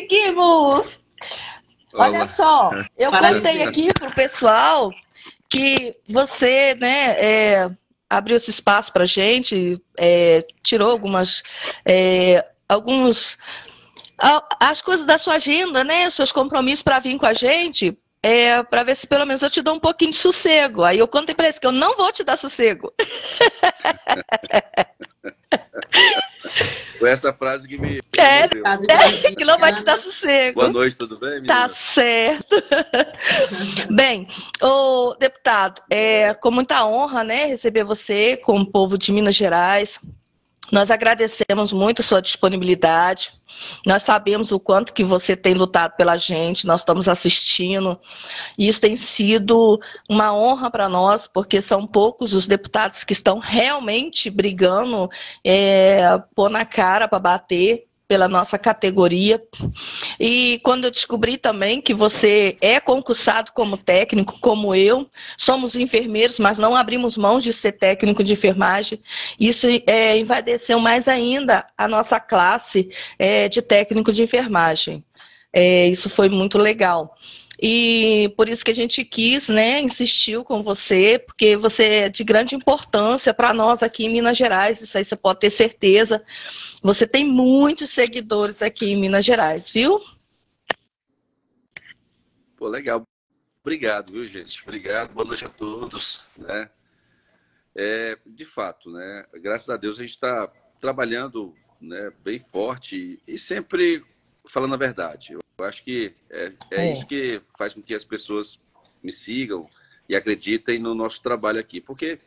Conseguimos! Olha Olá. só, eu contei Parabéns. aqui pro pessoal que você, né, abriu esse espaço para gente, tirou as coisas da sua agenda, né, os seus compromissos para vir com a gente, para ver se pelo menos eu te dou um pouquinho de sossego. Aí eu contei para eles que eu não vou te dar sossego. Foi essa frase que me É, moveu. Obrigada, Jorge que não vai te dar Viana. sossego. Boa noite, tudo bem, Tá menina? certo. Bem, o deputado, com muita honra, né, receber você como povo de Minas Gerais. Nós agradecemos muito a sua disponibilidade. Nós sabemos o quanto que você tem lutado pela gente, nós estamos assistindo. E isso tem sido uma honra para nós, porque são poucos os deputados que estão realmente brigando, pôr na cara para bater pela nossa categoria. E quando eu descobri também que você é concursado como técnico, como eu, somos enfermeiros, mas não abrimos mão de ser técnico de enfermagem, isso envaideceu mais ainda a nossa classe de técnico de enfermagem. Isso foi muito legal. E por isso que a gente quis, né, insistiu com você, porque você é de grande importância para nós aqui em Minas Gerais, isso aí você pode ter certeza. Você tem muitos seguidores aqui em Minas Gerais, viu? Pô, legal. Obrigado, viu, gente? Obrigado. Boa noite a todos, né? De fato, né? Graças a Deus a gente está trabalhando, né, bem forte e sempre falando a verdade. Eu acho que é isso que faz com que as pessoas me sigam e acreditem no nosso trabalho aqui. Porque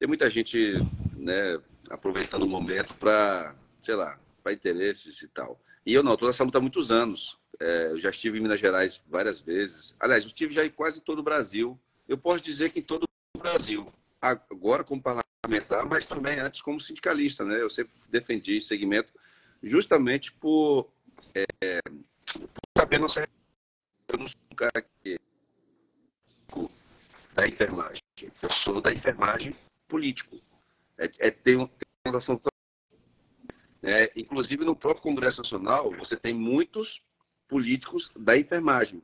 tem muita gente, né, aproveitando o momento para, sei lá, para interesses e tal. E eu não, estou nessa luta há muitos anos. Eu já estive em Minas Gerais várias vezes. Aliás, eu estive já em quase todo o Brasil. Eu posso dizer que em todo o Brasil. Agora como parlamentar, mas também antes como sindicalista, né? Eu sempre defendi esse segmento justamente por saber nossa... Eu não sou um cara que da enfermagem. Eu sou da enfermagem político. Tem uma relação tão... Inclusive, no próprio Congresso Nacional, você tem muitos políticos da enfermagem.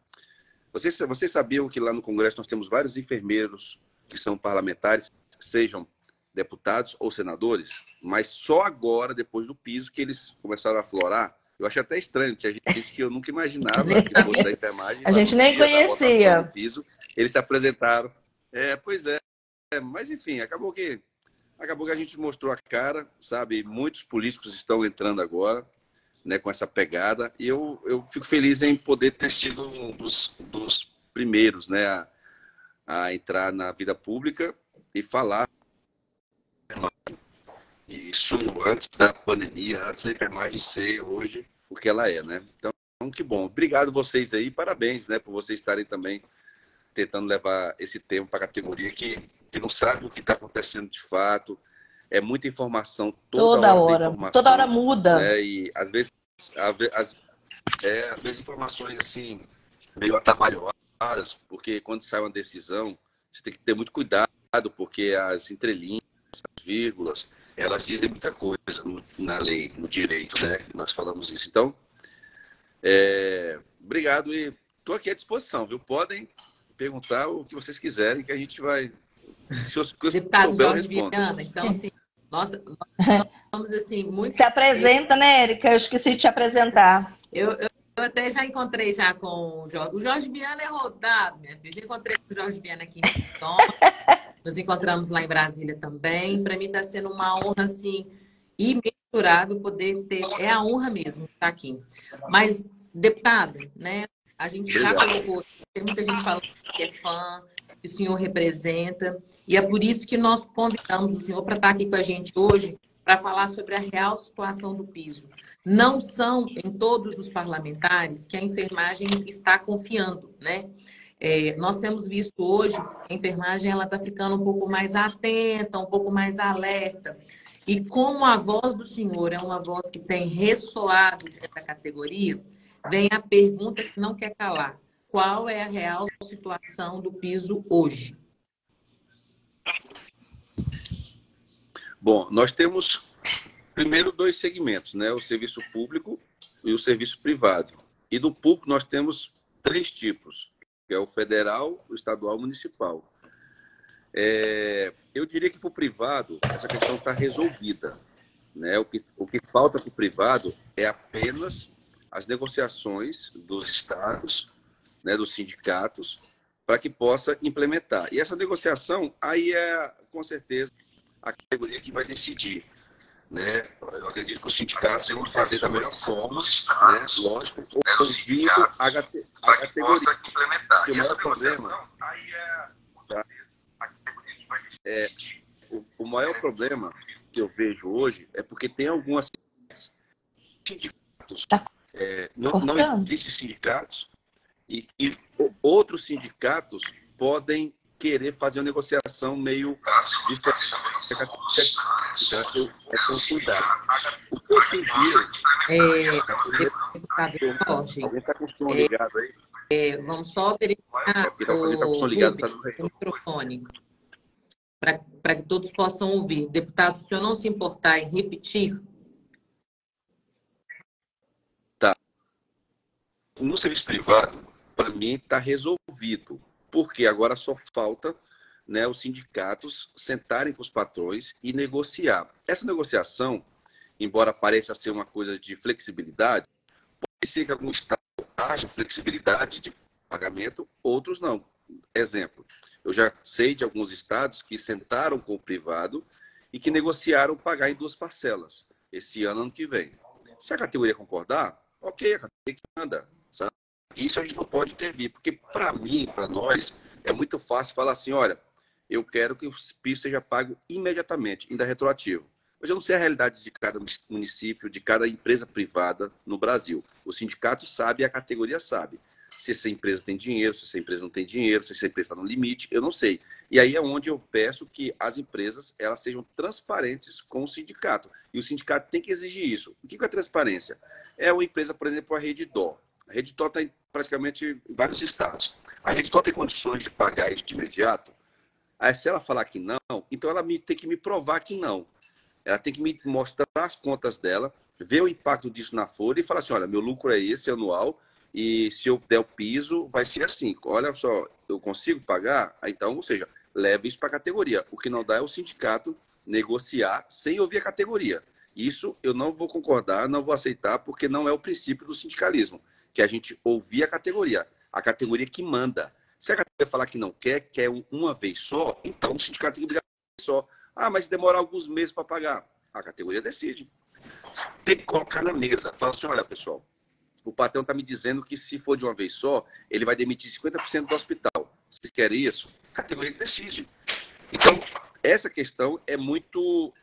Vocês sabiam que lá no Congresso nós temos vários enfermeiros que são parlamentares, que sejam deputados ou senadores, mas só agora, depois do piso, que eles começaram a aflorar. Eu achei até estranho, tinha gente que eu nunca imaginava que fosse da enfermagem. A gente nem conhecia. Do piso, eles se apresentaram. Pois é. Mas, enfim, acabou que a gente mostrou a cara, sabe? Muitos políticos estão entrando agora, né, com essa pegada. E eu fico feliz em poder ter sido um dos primeiros, né, a entrar na vida pública e falar. Isso antes da pandemia, antes da enfermagem ser hoje o que ela é, né? Então, que bom. Obrigado vocês aí, parabéns, né, por vocês estarem também tentando levar esse tema para a categoria que não sabe o que está acontecendo de fato. É muita informação, toda hora. Toda hora muda. Né? E às vezes informações assim, meio atabalhoadas, porque quando sai uma decisão, você tem que ter muito cuidado, porque as entrelinhas, as vírgulas, elas dizem muita coisa na lei, no direito, né? Nós falamos isso. Então, obrigado e estou aqui à disposição, viu? Podem perguntar o que vocês quiserem, que a gente vai... Deputado Jorge Viana, então, assim, nós estamos, assim, muito... Se apresenta, né, Érica? Eu esqueci de te apresentar. Eu até já encontrei já com o Jorge. O Jorge Viana é rodado, minha filha. Já encontrei com o Jorge Viana aqui em Tom. Nos encontramos lá em Brasília também. Para mim está sendo uma honra, assim, imensurável poder ter... É a honra mesmo estar aqui. Mas, deputado, né, a gente já colocou... Tem muita gente falando que é fã, que o senhor representa. E é por isso que nós convidamos o senhor para estar aqui com a gente hoje para falar sobre a real situação do piso. Não são em todos os parlamentares que a enfermagem está confiando, né? Nós temos visto hoje que a enfermagem está ficando um pouco mais atenta, um pouco mais alerta. E como a voz do senhor é uma voz que tem ressoado dentro da categoria, vem a pergunta que não quer calar. Qual é a real situação do piso hoje? Bom, nós temos primeiro dois segmentos, né? O serviço público e o serviço privado. E do público nós temos 3 tipos, que é o federal, o estadual e o municipal. Eu diria que para o privado, essa questão está resolvida, né? O que falta para o privado é apenas as negociações dos estados, né, dos sindicatos, para que possa implementar. E essa negociação, aí com certeza, a categoria que vai decidir. Né? Eu acredito que os sindicatos vão fazer da melhor forma, né? Lógico, ouvindo a categoria. Implementar. O maior problema, tá? O maior problema que eu vejo hoje é porque tem algumas sindicatos, não existem sindicatos, e outros sindicatos podem querer fazer uma negociação meio diferente. O que eu pedi... Deputado Jorge, alguém está com o som ligado aí? vamos só verificar o microfone, para que todos possam ouvir. Deputado, se o senhor não se importar em repetir... Tá. No serviço privado, para mim, está resolvido. Porque agora só falta, né, os sindicatos sentarem com os patrões e negociar. Essa negociação, embora pareça ser uma coisa de flexibilidade, pode ser que algum estado haja flexibilidade de pagamento, outros não. Exemplo, eu já sei de alguns estados que sentaram com o privado e que negociaram pagar em 2 parcelas, esse ano que vem. Se a categoria concordar, ok, a categoria que manda, sabe? Isso a gente não pode intervir, porque para mim, para nós, é muito fácil falar assim, olha, eu quero que o piso seja pago imediatamente, ainda retroativo. Mas eu não sei a realidade de cada município, de cada empresa privada no Brasil. O sindicato sabe e a categoria sabe. Se essa empresa tem dinheiro, se essa empresa não tem dinheiro, se essa empresa está no limite, eu não sei. E aí é onde eu peço que as empresas elas sejam transparentes com o sindicato. E o sindicato tem que exigir isso. O que é transparência? É uma empresa, por exemplo, a Redditor. A Redditor está em praticamente vários estados. A Redditor tem condições de pagar isso de imediato? Aí, se ela falar que não, então ela tem que me provar que não. Ela tem que me mostrar as contas dela, ver o impacto disso na folha e falar assim, olha, meu lucro é esse anual e se eu der o piso, vai ser assim. Olha só, eu consigo pagar? Então, ou seja, leve isso para a categoria. O que não dá é o sindicato negociar sem ouvir a categoria. Isso eu não vou concordar, não vou aceitar, porque não é o princípio do sindicalismo, que a gente ouvir a categoria que manda. Se a categoria falar que não quer uma vez só, então o sindicato tem que brigar uma vez só. Ah, mas demora alguns meses para pagar. A categoria decide. Tem que colocar na mesa. Fala assim, olha, pessoal, o patrão está me dizendo que se for de uma vez só, ele vai demitir 50% do hospital. Vocês querem isso? A categoria que decide. Então, essa questão é muito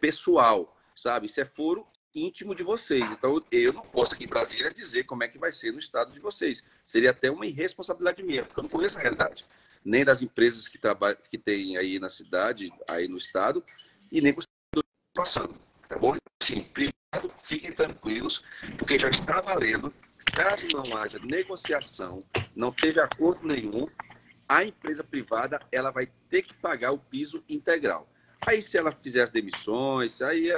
pessoal, sabe? Isso é foro íntimo de vocês. Então, eu não posso aqui em Brasília dizer como é que vai ser no estado de vocês. Seria até uma irresponsabilidade minha, porque eu não conheço a realidade. Nem das empresas que tem aí na cidade, aí no estado, e nem com os que estão passando. Tá bom? Sim, privado, fiquem tranquilos, porque já está valendo. Caso não haja negociação, não teve acordo nenhum, a empresa privada ela vai ter que pagar o piso integral. Aí, se ela fizer as demissões, aí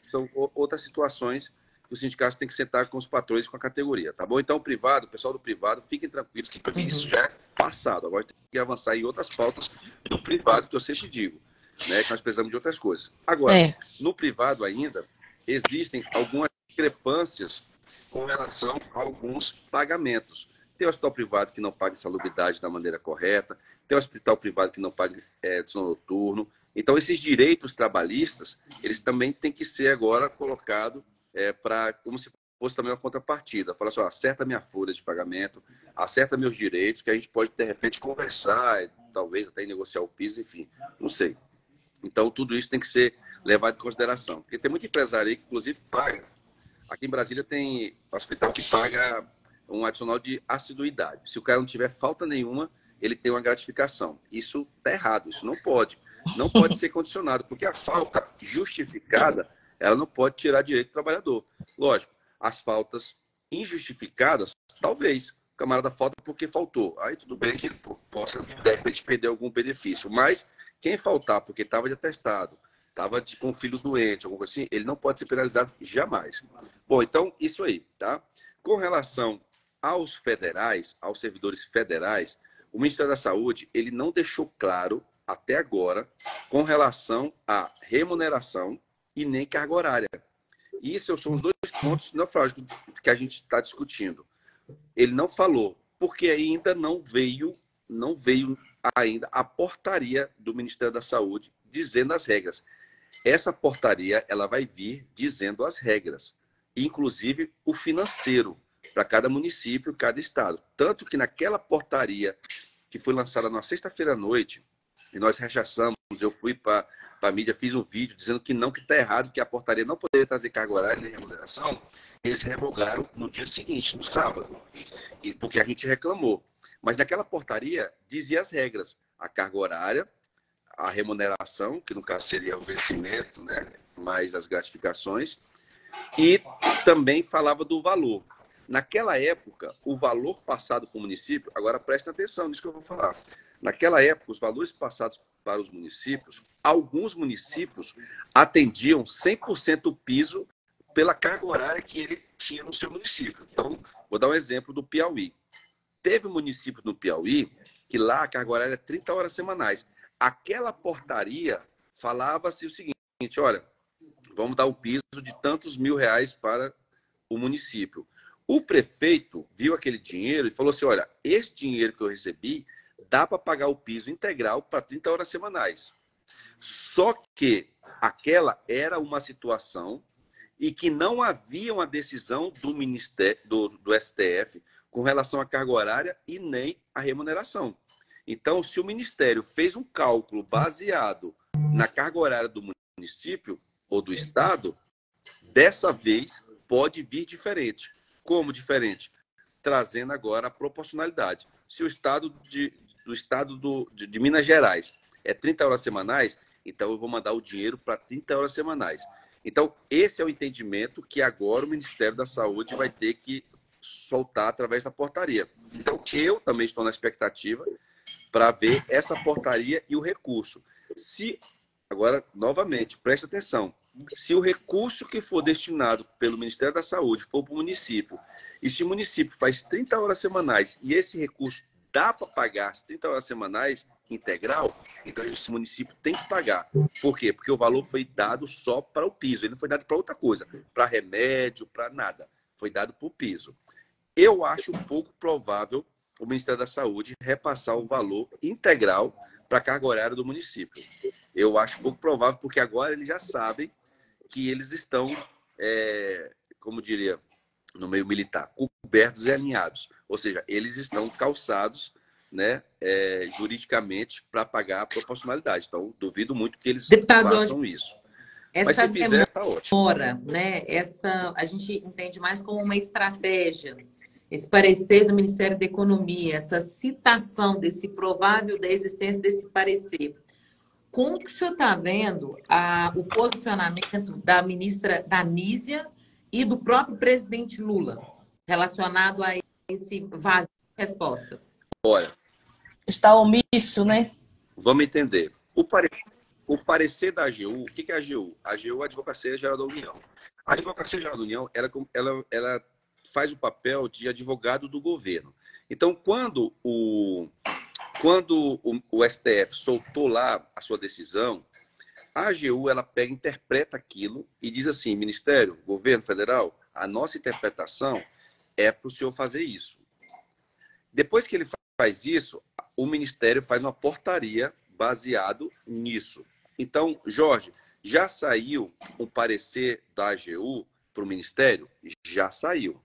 são outras situações que os sindicatos têm que sentar com os patrões, com a categoria, tá bom? Então, o pessoal do privado, fiquem tranquilos, que para mim isso já é passado. Agora tem que avançar em outras pautas do privado, que eu sempre digo, né, que nós precisamos de outras coisas. Agora, no privado ainda, existem algumas discrepâncias com relação a alguns pagamentos. Tem hospital privado que não paga insalubridade da maneira correta, tem hospital privado que não paga sono noturno. Então, esses direitos trabalhistas, eles também têm que ser agora colocados como se fosse também uma contrapartida. Fala assim, ó, acerta minha folha de pagamento, acerta meus direitos, que a gente pode, de repente, conversar, talvez até negociar o piso, enfim, não sei. Então, tudo isso tem que ser levado em consideração. Porque tem muito empresário aí que, inclusive, paga. Aqui em Brasília tem hospital que paga um adicional de assiduidade. Se o cara não tiver falta nenhuma, ele tem uma gratificação. Isso está errado, isso não pode. Não pode ser condicionado, porque a falta justificada, ela não pode tirar direito do trabalhador. Lógico, as faltas injustificadas, talvez. O camarada falta porque faltou. Aí tudo bem que ele possa, de repente, perder algum benefício. Mas quem faltar porque estava de atestado, estava com um filho doente, alguma coisa assim, ele não pode ser penalizado jamais. Bom, então, isso aí, tá? Com relação aos federais, aos servidores federais, o Ministério da Saúde, ele não deixou claro, até agora, com relação à remuneração e nem carga horária. Isso são os dois pontos neurálgicos que a gente está discutindo. Ele não falou, porque ainda não veio ainda a portaria do Ministério da Saúde dizendo as regras. Essa portaria ela vai vir dizendo as regras, inclusive o financeiro para cada município, cada estado. Tanto que naquela portaria que foi lançada na sexta-feira à noite, e nós rechaçamos, eu fui para a mídia, fiz um vídeo dizendo que não, que está errado, que a portaria não poderia trazer carga horária nem remuneração, eles revogaram no dia seguinte, no sábado, porque a gente reclamou. Mas naquela portaria dizia as regras, a carga horária, a remuneração, que no caso seria o vencimento, né, mais as gratificações, e também falava do valor. Naquela época, o valor passado para o município, agora prestem atenção nisso que eu vou falar. Naquela época, os valores passados para os municípios, alguns municípios atendiam 100% o piso pela carga horária que ele tinha no seu município. Então, vou dar um exemplo do Piauí. Teve um município no Piauí que lá a carga horária é 30 horas semanais. Aquela portaria falava-se o seguinte, olha, vamos dar o piso de tantos R$1.000 para o município. O prefeito viu aquele dinheiro e falou assim, olha, esse dinheiro que eu recebi dá para pagar o piso integral para 30 horas semanais. Só que aquela era uma situação e que não havia uma decisão do Ministério, do STF com relação à carga horária e nem à remuneração. Então, se o Ministério fez um cálculo baseado na carga horária do município ou do Estado, dessa vez pode vir diferente. Como diferente? Trazendo agora a proporcionalidade. Se o Estado de Minas Gerais é 30 horas semanais, então eu vou mandar o dinheiro para 30 horas semanais. Então, esse é o entendimento que agora o Ministério da Saúde vai ter que soltar através da portaria. Então, eu também estou na expectativa para ver essa portaria e o recurso. Agora, novamente, preste atenção. Se o recurso que for destinado pelo Ministério da Saúde for para o município, e se o município faz 30 horas semanais e esse recurso dá para pagar as 30 horas semanais integral, então esse município tem que pagar. Por quê? Porque o valor foi dado só para o piso, ele não foi dado para outra coisa, para remédio, para nada. Foi dado para o piso. Eu acho pouco provável o Ministério da Saúde repassar o valor integral para a carga horária do município. Eu acho pouco provável, porque agora eles já sabem que eles estão, como diria no meio militar, cobertos e alinhados. Ou seja, eles estão calçados, né, juridicamente para pagar a proporcionalidade. Então, duvido muito que eles façam isso. Mas se fizer, está ótimo. Né, a gente entende mais como uma estratégia. Esse parecer do Ministério da Economia, essa citação desse provável da existência desse parecer. Como que o senhor está vendo o posicionamento da ministra Anísia e do próprio presidente Lula relacionado a esse vazio de resposta? Olha, está omisso, né? Vamos entender. O parecer da AGU, o que é a AGU? A AGU é a Advocacia Geral da União. A Advocacia Geral da União, ela faz o papel de advogado do governo. Então, quando o STF soltou lá a sua decisão, a AGU ela pega, interpreta aquilo e diz assim, Ministério, Governo Federal, a nossa interpretação é para o senhor fazer isso. Depois que ele faz isso, o Ministério faz uma portaria baseado nisso. Então, Jorge, já saiu um parecer da AGU para o Ministério? Já saiu.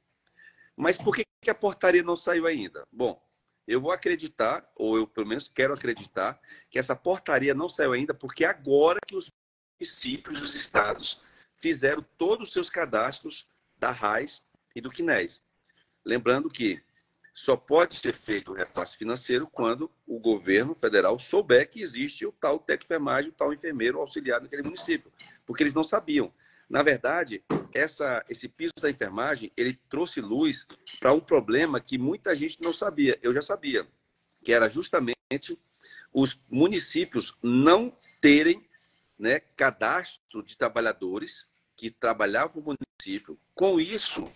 Mas por que a portaria não saiu ainda? Bom, eu vou acreditar, ou eu pelo menos quero acreditar, que essa portaria não saiu ainda, porque agora que os municípios, os estados, fizeram todos os seus cadastros da RAIS e do CNES. Lembrando que só pode ser feito o repasse financeiro quando o governo federal souber que existe o tal técnico de enfermagem, o tal enfermeiro auxiliar naquele município, porque eles não sabiam. Na verdade, esse piso da enfermagem, ele trouxe luz para um problema que muita gente não sabia. Eu já sabia, que era justamente os municípios não terem né, cadastro de trabalhadores que trabalhavam no município. Com isso,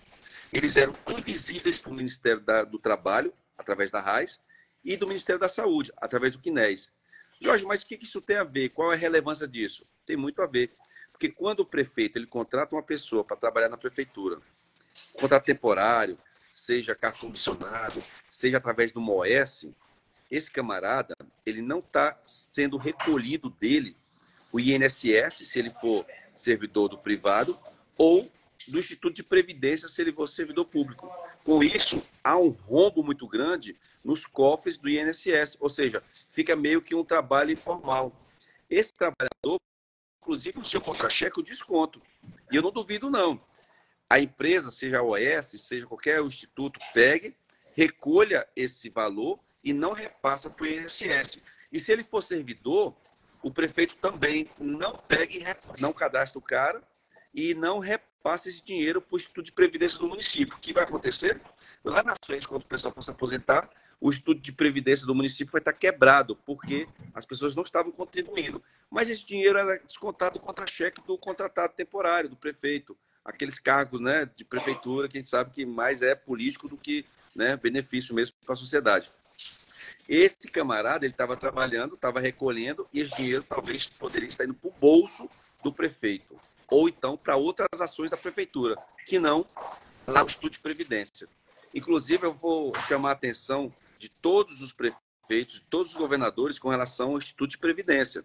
eles eram invisíveis para o Ministério do Trabalho, através da RAIS, e do Ministério da Saúde, através do CNES. Jorge, mas o que isso tem a ver? Qual é a relevância disso? Tem muito a ver. Porque quando o prefeito ele contrata uma pessoa para trabalhar na prefeitura, contrato temporário, seja cartão missionário, seja através do MOES, esse camarada ele não está sendo recolhido dele o INSS, se ele for servidor do privado, ou do Instituto de Previdência, se ele for servidor público. Com isso, há um rombo muito grande nos cofres do INSS, ou seja, fica meio que um trabalho informal. Esse trabalhador, inclusive, o seu contra-cheque, o desconto. E eu não duvido, não. A empresa, seja a OS, seja qualquer instituto, pegue, recolha esse valor e não repassa para o INSS. E se ele for servidor, o prefeito também não pegue, não cadastra o cara e não repassa esse dinheiro para o Instituto de Previdência do município. O que vai acontecer? Lá na frente, quando o pessoal for se aposentar, o Instituto de Previdência do município vai estar quebrado, porque as pessoas não estavam contribuindo. Mas esse dinheiro era descontado do contra-cheque do contratado temporário, do prefeito. Aqueles cargos, né, de prefeitura que a gente sabe que mais é político do que, né, benefício mesmo para a sociedade. Esse camarada, ele estava trabalhando, estava recolhendo, e esse dinheiro talvez poderia estar indo para o bolso do prefeito, ou então para outras ações da prefeitura, que não lá o Instituto de Previdência. Inclusive, eu vou chamar a atenção de todos os prefeitos, de todos os governadores com relação ao Instituto de Previdência.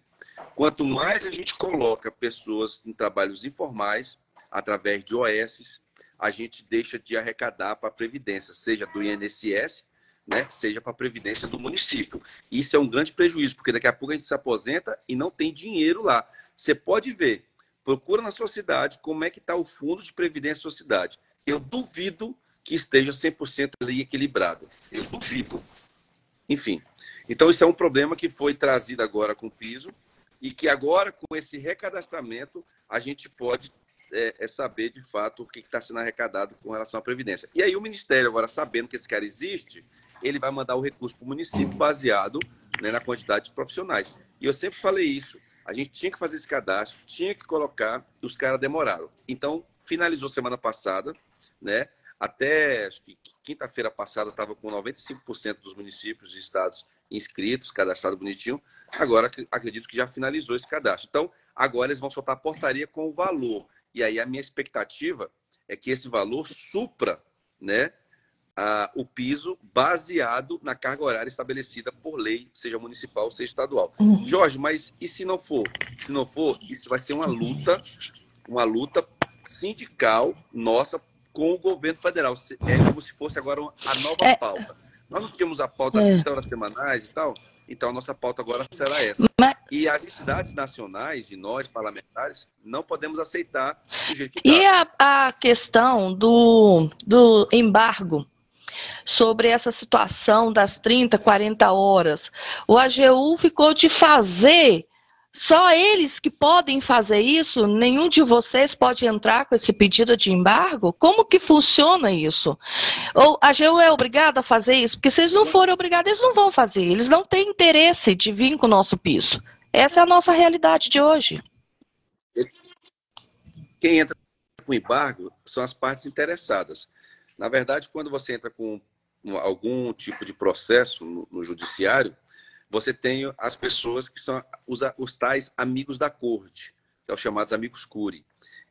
Quanto mais a gente coloca pessoas em trabalhos informais, através de OS, a gente deixa de arrecadar para a Previdência, seja do INSS, né, seja para a Previdência do município. Isso é um grande prejuízo, porque daqui a pouco a gente se aposenta e não tem dinheiro lá. Você pode ver, procura na sua cidade como é que está o fundo de Previdência da sua cidade. Eu duvido que esteja 100% ali equilibrado. Eu duvido. Enfim, então isso é um problema que foi trazido agora com o piso e que agora, com esse recadastramento, a gente pode saber, de fato, o que está sendo arrecadado com relação à Previdência. E aí o Ministério, agora, sabendo que esse cara existe, ele vai mandar o recurso para o município baseado, né, na quantidade de profissionais. E eu sempre falei isso. A gente tinha que fazer esse cadastro, tinha que colocar, e os caras demoraram. Então, finalizou semana passada, né? Até acho que quinta-feira passada estava com 95% dos municípios e estados inscritos, cadastrado bonitinho. Agora, acredito que já finalizou esse cadastro. Então, agora eles vão soltar a portaria com o valor. E aí a minha expectativa é que esse valor supra, né, o piso baseado na carga horária estabelecida por lei, seja municipal, seja estadual. Jorge, mas e se não for? Se não for, isso vai ser uma luta sindical nossa com o governo federal. É como se fosse agora a nova pauta. Nós não tínhamos a pauta das 30 horas semanais e tal, então a nossa pauta agora será essa. E as entidades nacionais e nós, parlamentares, não podemos aceitar do jeito que está. E a questão do embargo sobre essa situação das 30, 40 horas? O AGU ficou de fazer. Só eles que podem fazer isso? Nenhum de vocês pode entrar com esse pedido de embargo? Como que funciona isso? Ou a AGU é obrigada a fazer isso? Porque se eles não forem obrigados, eles não vão fazer. Eles não têm interesse de vir com o nosso piso. Essa é a nossa realidade de hoje. Quem entra com embargo são as partes interessadas. Na verdade, quando você entra com algum tipo de processo no judiciário, você tem as pessoas que são os tais amigos da corte, que são os chamados amigos curi.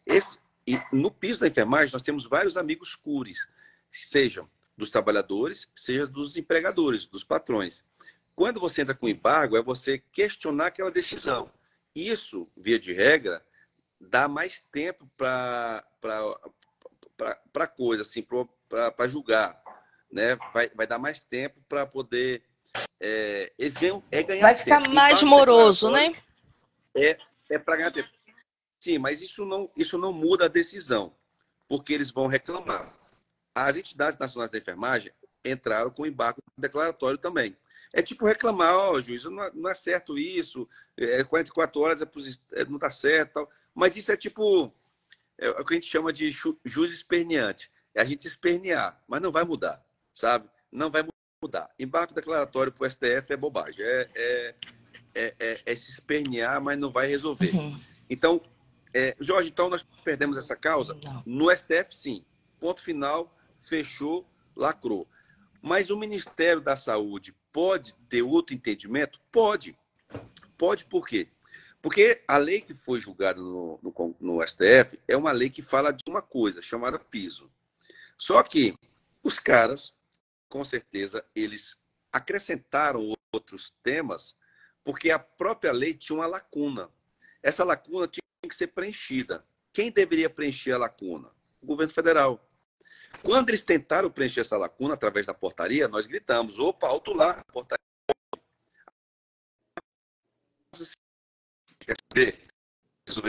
E no piso da enfermagem, nós temos vários amigos curis, sejam dos trabalhadores, seja dos empregadores, dos patrões. Quando você entra com embargo, é você questionar aquela decisão. Isso, via de regra, dá mais tempo para coisa, assim, para julgar, né? Vai dar mais tempo para poder... eles ganhar vai ficar tempo. Mais moroso, né? É para ganhar tempo. Sim, mas isso não muda a decisão, porque eles vão reclamar. As entidades nacionais da enfermagem entraram com embargo declaratório também. É tipo reclamar, juiz, não é certo isso, 44 horas não está certo, tal. Mas isso é tipo, é o que a gente chama de jus esperneante. É a gente espernear, mas não vai mudar, sabe? Não vai mudar. Embargo declaratório para o STF é bobagem. se espernear, mas não vai resolver. Uhum. Então, Jorge, então nós perdemos essa causa? Não. No STF, sim. Ponto final, fechou, lacrou. Mas o Ministério da Saúde pode ter outro entendimento? Pode. Pode por quê? Porque a lei que foi julgada no STF é uma lei que fala de uma coisa chamada piso. Só que os caras, com certeza, eles acrescentaram outros temas porque a própria lei tinha uma lacuna. Essa lacuna tinha que ser preenchida. Quem deveria preencher a lacuna? O governo federal. Quando eles tentaram preencher essa lacuna através da portaria, nós gritamos, opa, alto lá, a portaria. Quer saber? Se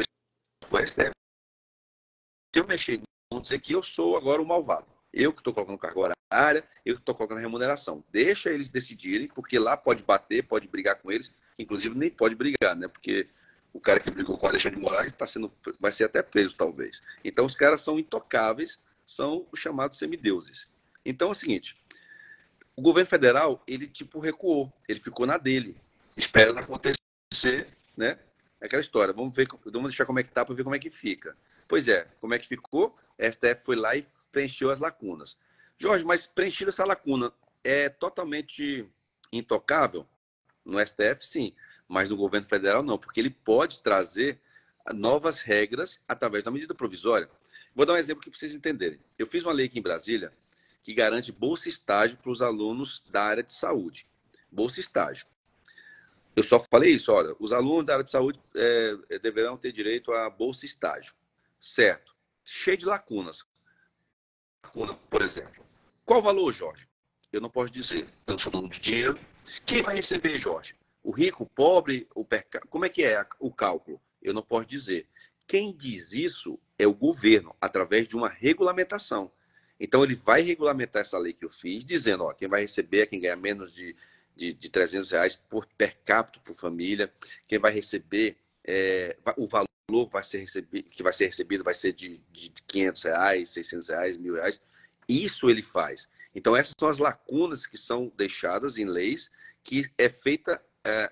eu mexer, vamos dizer que eu sou agora o malvado. Eu que estou colocando carga horária, eu que estou colocando remuneração. Deixa eles decidirem, porque lá pode bater, pode brigar com eles, inclusive nem pode brigar, né? Porque o cara que brigou com o Alexandre de Moraes vai ser até preso, talvez. Então, os caras são intocáveis, são os chamados semideuses. Então, é o seguinte, o governo federal, ele tipo recuou, ele ficou na dele, esperando acontecer, né? Aquela história, vamos deixar como é que tá para ver como é que fica. Pois é, como é que ficou? A STF foi lá e preencheu as lacunas. Jorge, mas preencher essa lacuna é totalmente intocável? No STF, sim, mas no governo federal não, porque ele pode trazer novas regras através da medida provisória. Vou dar um exemplo aqui para vocês entenderem. Eu fiz uma lei aqui em Brasília que garante bolsa estágio para os alunos da área de saúde. Bolsa estágio. Eu só falei isso, olha, os alunos da área de saúde deverão ter direito a bolsa estágio. Certo. Cheio de lacunas. Lacuna, por exemplo. Qual o valor, Jorge? Eu não posso dizer. Eu não sou dono de dinheiro. Quem vai receber, Jorge? O rico, o pobre, o percado? Como é que é o cálculo? Eu não posso dizer. Quem diz isso é o governo, através de uma regulamentação. Então, ele vai regulamentar essa lei que eu fiz, dizendo, ó, quem vai receber é quem ganha menos de R$300 per capita por família, quem vai receber, o valor que vai ser recebido vai ser de R$500, R$600, R$1.000. Isso ele faz. Então, essas são as lacunas que são deixadas em leis, que é feita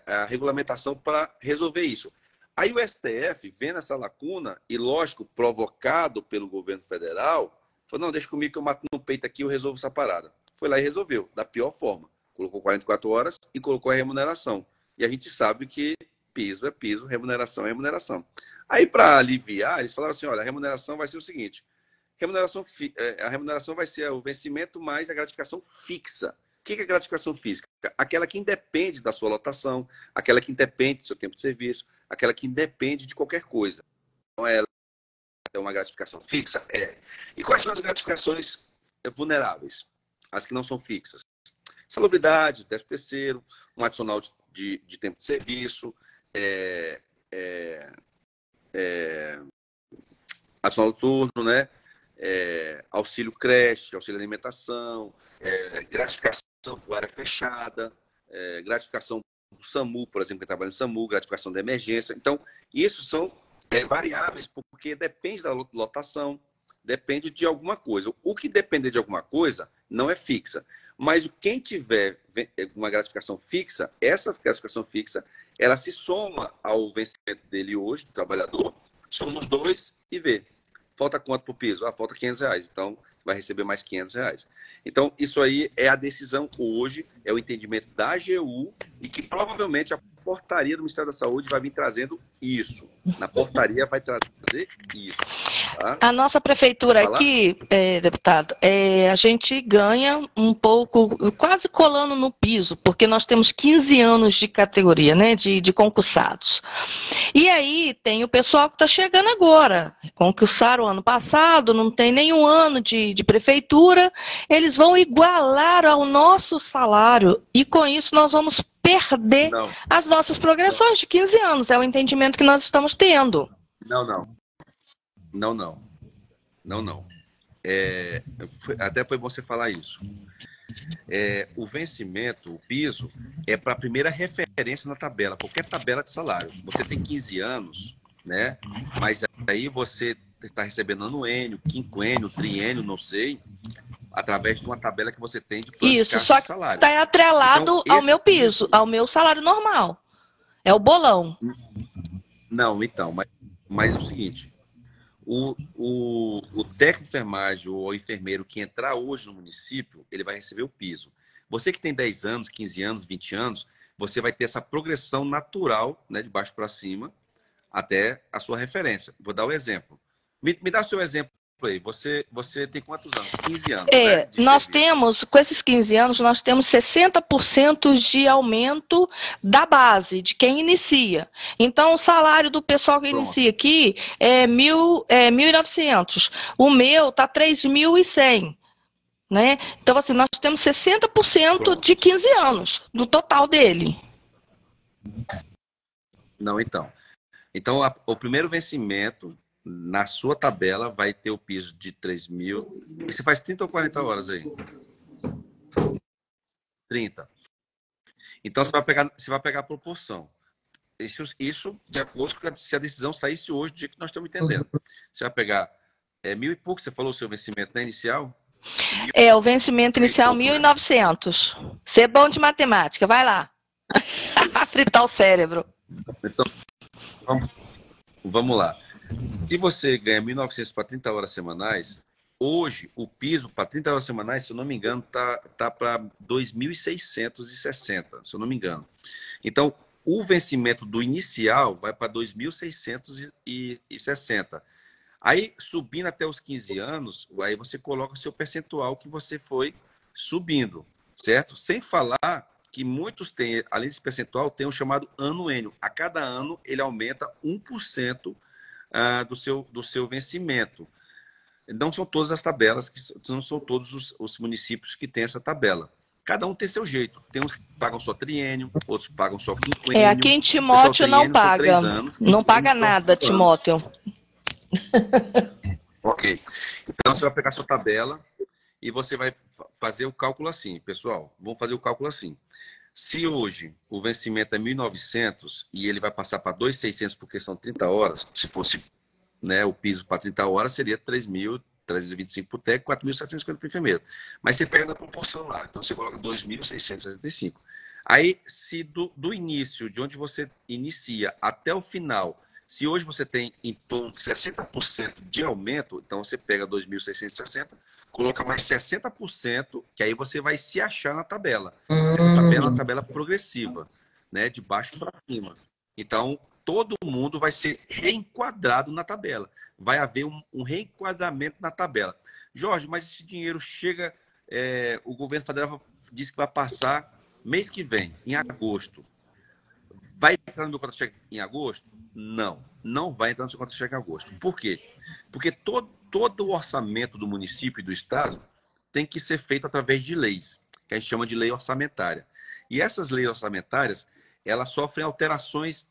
a regulamentação para resolver isso. Aí o STF, vendo essa lacuna, e lógico, provocado pelo governo federal, falou, não, deixa comigo que eu mato no peito aqui, eu resolvo essa parada. Foi lá e resolveu, da pior forma. Colocou 44 horas e colocou a remuneração. E a gente sabe que piso é piso, remuneração é remuneração. Aí, para aliviar, eles falaram assim, olha, a remuneração vai ser o seguinte, a remuneração vai ser o vencimento mais a gratificação fixa. O que é gratificação física? Aquela que independe da sua lotação, aquela que independe do seu tempo de serviço, aquela que independe de qualquer coisa. Então, ela é uma gratificação fixa? É. E quais são as gratificações vulneráveis? As que não são fixas. Salubridade, 13º, um adicional de tempo de serviço, adicional turno, né? Auxílio creche, auxílio alimentação, gratificação por área fechada, gratificação do SAMU, por exemplo, que trabalha no SAMU, gratificação de emergência. Então, isso são variáveis, porque depende da lotação, depende de alguma coisa. O que depender de alguma coisa não é fixa. Mas quem tiver uma gratificação fixa, essa gratificação fixa, ela se soma ao vencimento dele hoje, do trabalhador, soma os dois e vê. Falta quanto para o piso? Falta R$500. Então, vai receber mais R$500. Então, isso aí é a decisão hoje, é o entendimento da AGU e que provavelmente a portaria do Ministério da Saúde vai vir trazendo isso. Na portaria vai trazer isso. Tá? A nossa prefeitura aqui, deputado, a gente ganha um pouco, quase colando no piso, porque nós temos 15 anos de categoria, né, de concursados. E aí tem o pessoal que está chegando agora, concursaram ano passado, não tem nenhum ano de prefeitura, eles vão igualar ao nosso salário e com isso nós vamos perder as nossas progressões de 15 anos, é o entendimento que nós estamos tendo. Não. Até foi bom você falar isso. O vencimento, o piso, é para a primeira referência na tabela, qualquer tabela de salário. Você tem 15 anos, né? Mas aí você está recebendo anuênio, quinquênio, triênio, não sei, através de uma tabela que você tem de plano de isso, só que salário. Está atrelado então, ao meu piso, ao meu salário normal. É o bolão. Não, então, mas é o seguinte, o técnico de enfermagem ou o enfermeiro que entrar hoje no município, ele vai receber o piso. Você que tem 10 anos, 15 anos, 20 anos, você vai ter essa progressão natural, né, de baixo para cima, até a sua referência. Vou dar o exemplo. Me dá o seu exemplo aí. Você tem quantos anos? 15 anos, né, de Nós serviço. temos, com esses 15 anos, nós temos 60% de aumento da base, de quem inicia. Então, o salário do pessoal que Pronto. inicia aqui é 1.900. O meu está 3.100. Né? Então, assim, nós temos 60% Pronto. de 15 anos, no total dele. Não, então. Então, o primeiro vencimento, na sua tabela, vai ter o piso de 3.000. E você faz 30 ou 40 horas aí? 30. Então, você vai pegar a proporção. Isso de acordo com se a decisão saísse hoje, do dia que nós estamos entendendo. Você vai pegar 1.000 e pouco, você falou o seu vencimento, né, inicial? O vencimento inicial 1.900. Ser bom de matemática, vai lá. Fritar o cérebro. Então, vamos lá. Se você ganha 1.900 para 30 horas semanais, hoje o piso para 30 horas semanais, se eu não me engano, tá para 2.660, se eu não me engano. Então, o vencimento do inicial vai para 2.660. Aí, subindo até os 15 anos, aí você coloca o seu percentual que você foi subindo, certo? Sem falar que muitos têm, além desse percentual, tem o chamado ano-ênio. A cada ano, ele aumenta 1% do seu vencimento. Não são todas as tabelas, não são todos os municípios que têm essa tabela. Cada um tem seu jeito. Tem uns que pagam só triênio, outros pagam só quinquênio. Aqui em Timóteo não paga. Não paga nada, Timóteo. Ok. Então, você vai pegar sua tabela e você vai fazer o cálculo assim. Pessoal, vamos fazer o cálculo assim. Se hoje o vencimento é 1.900 e ele vai passar para 2.600 porque são 30 horas, se fosse, né, o piso para 30 horas, seria 3.325 para o técnico, 4.750 para o enfermeiro. Mas você pega na proporção lá. Então, você coloca 2.675. Aí, se do início, de onde você inicia até o final, se hoje você tem em torno de 60% de aumento, então você pega 2.660, coloca mais 60%, que aí você vai se achar na tabela. Essa tabela é uma tabela progressiva, né, de baixo para cima. Então, todo mundo vai ser reenquadrado na tabela. Vai haver um reenquadramento na tabela. Jorge, mas esse dinheiro chega... o governo federal disse que vai passar mês que vem, em agosto. Vai entrar no meu contra-cheque em agosto? Não, não vai entrar no seu contra-cheque em agosto. Por quê? Porque todo o orçamento do município e do estado tem que ser feito através de leis, que a gente chama de lei orçamentária. E essas leis orçamentárias, elas sofrem alterações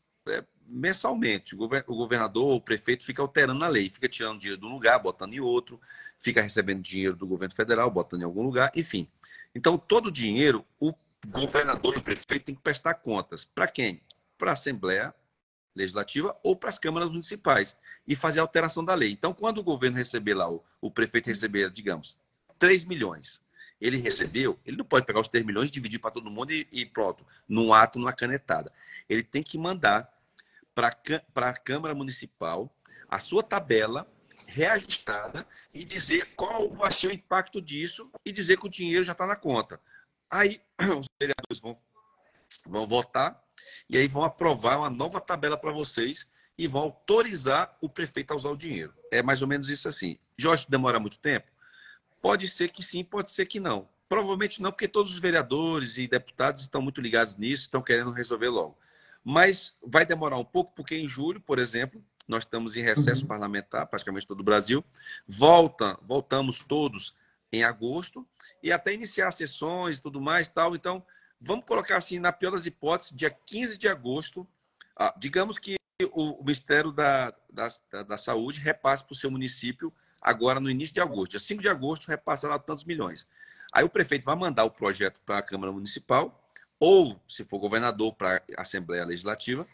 mensalmente. O governador, o prefeito fica alterando a lei, fica tirando dinheiro de um lugar, botando em outro, fica recebendo dinheiro do governo federal, botando em algum lugar, enfim. Então, todo o dinheiro, o governador e o prefeito tem que prestar contas. Para quem? Para a Assembleia Legislativa ou para as câmaras municipais e fazer a alteração da lei. Então, quando o governo receber lá, o prefeito receber, digamos, 3 milhões, ele recebeu, ele não pode pegar os 3 milhões, dividir para todo mundo e pronto, num ato, numa canetada. Ele tem que mandar para a Câmara Municipal a sua tabela reajustada e dizer qual vai ser o impacto disso e dizer que o dinheiro já está na conta. Aí os vereadores vão votar e aí vão aprovar uma nova tabela para vocês e vão autorizar o prefeito a usar o dinheiro. É mais ou menos isso assim. Jorge, demora muito tempo? Pode ser que sim, pode ser que não. Provavelmente não, porque todos os vereadores e deputados estão muito ligados nisso, estão querendo resolver logo. Mas vai demorar um pouco, porque em julho, por exemplo, nós estamos em recesso parlamentar, praticamente todo o Brasil. Voltamos todos em agosto e até iniciar sessões e tudo mais tal. Então, vamos colocar assim, na pior das hipóteses, dia 15 de agosto, digamos que o Ministério da Saúde repasse para o seu município agora no início de agosto. Dia 5 de agosto, repassa lá tantos milhões. Aí o prefeito vai mandar o projeto para a Câmara Municipal, ou, se for governador, para a Assembleia Legislativa,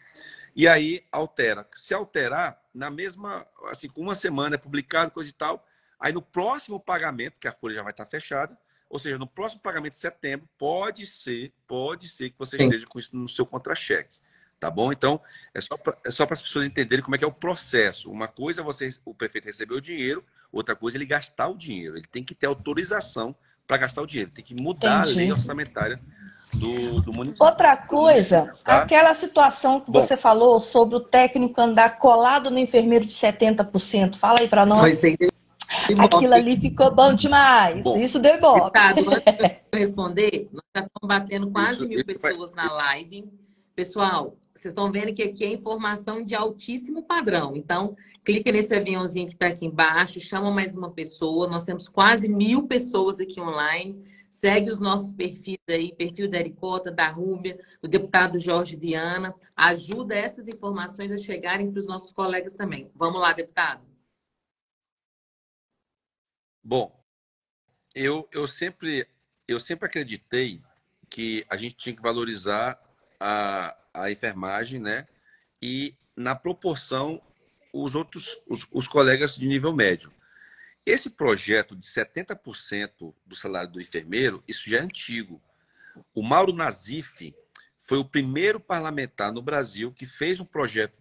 e aí altera. Se alterar, na mesma, assim, com uma semana é publicado, coisa e tal, aí no próximo pagamento, que a folha já vai estar fechada, ou seja, no próximo pagamento de setembro, pode ser que você esteja com isso no seu contra-cheque. tá bom? Então, é só para as pessoas entenderem como é que é o processo. Uma coisa é o prefeito receber o dinheiro, outra coisa é ele gastar o dinheiro. Ele tem que ter autorização para gastar o dinheiro. Tem que mudar a lei Entendi. orçamentária do município. Outra coisa, Tá? aquela situação que você falou sobre o técnico andar colado no enfermeiro de 70%. Fala aí para nós. Aquilo ali ficou bom demais. Bom, isso deu ibope. Deputado, antes de eu responder, nós já estamos batendo quase 1.000 pessoas na live. Pessoal, vocês estão vendo que aqui é informação de altíssimo padrão. Então, clica nesse aviãozinho que está aqui embaixo, chama mais uma pessoa. Nós temos quase 1.000 pessoas aqui online. Segue os nossos perfis aí, perfil da Ericota, da Rúbia, do deputado Jorge Viana. Ajuda essas informações a chegarem para os nossos colegas também. Vamos lá, deputado. Bom, eu sempre acreditei que a gente tinha que valorizar a enfermagem, né? E, na proporção, os colegas de nível médio. Esse projeto de 70% do salário do enfermeiro, isso já é antigo. O Mauro Nazif foi o primeiro parlamentar no Brasil que fez um projeto...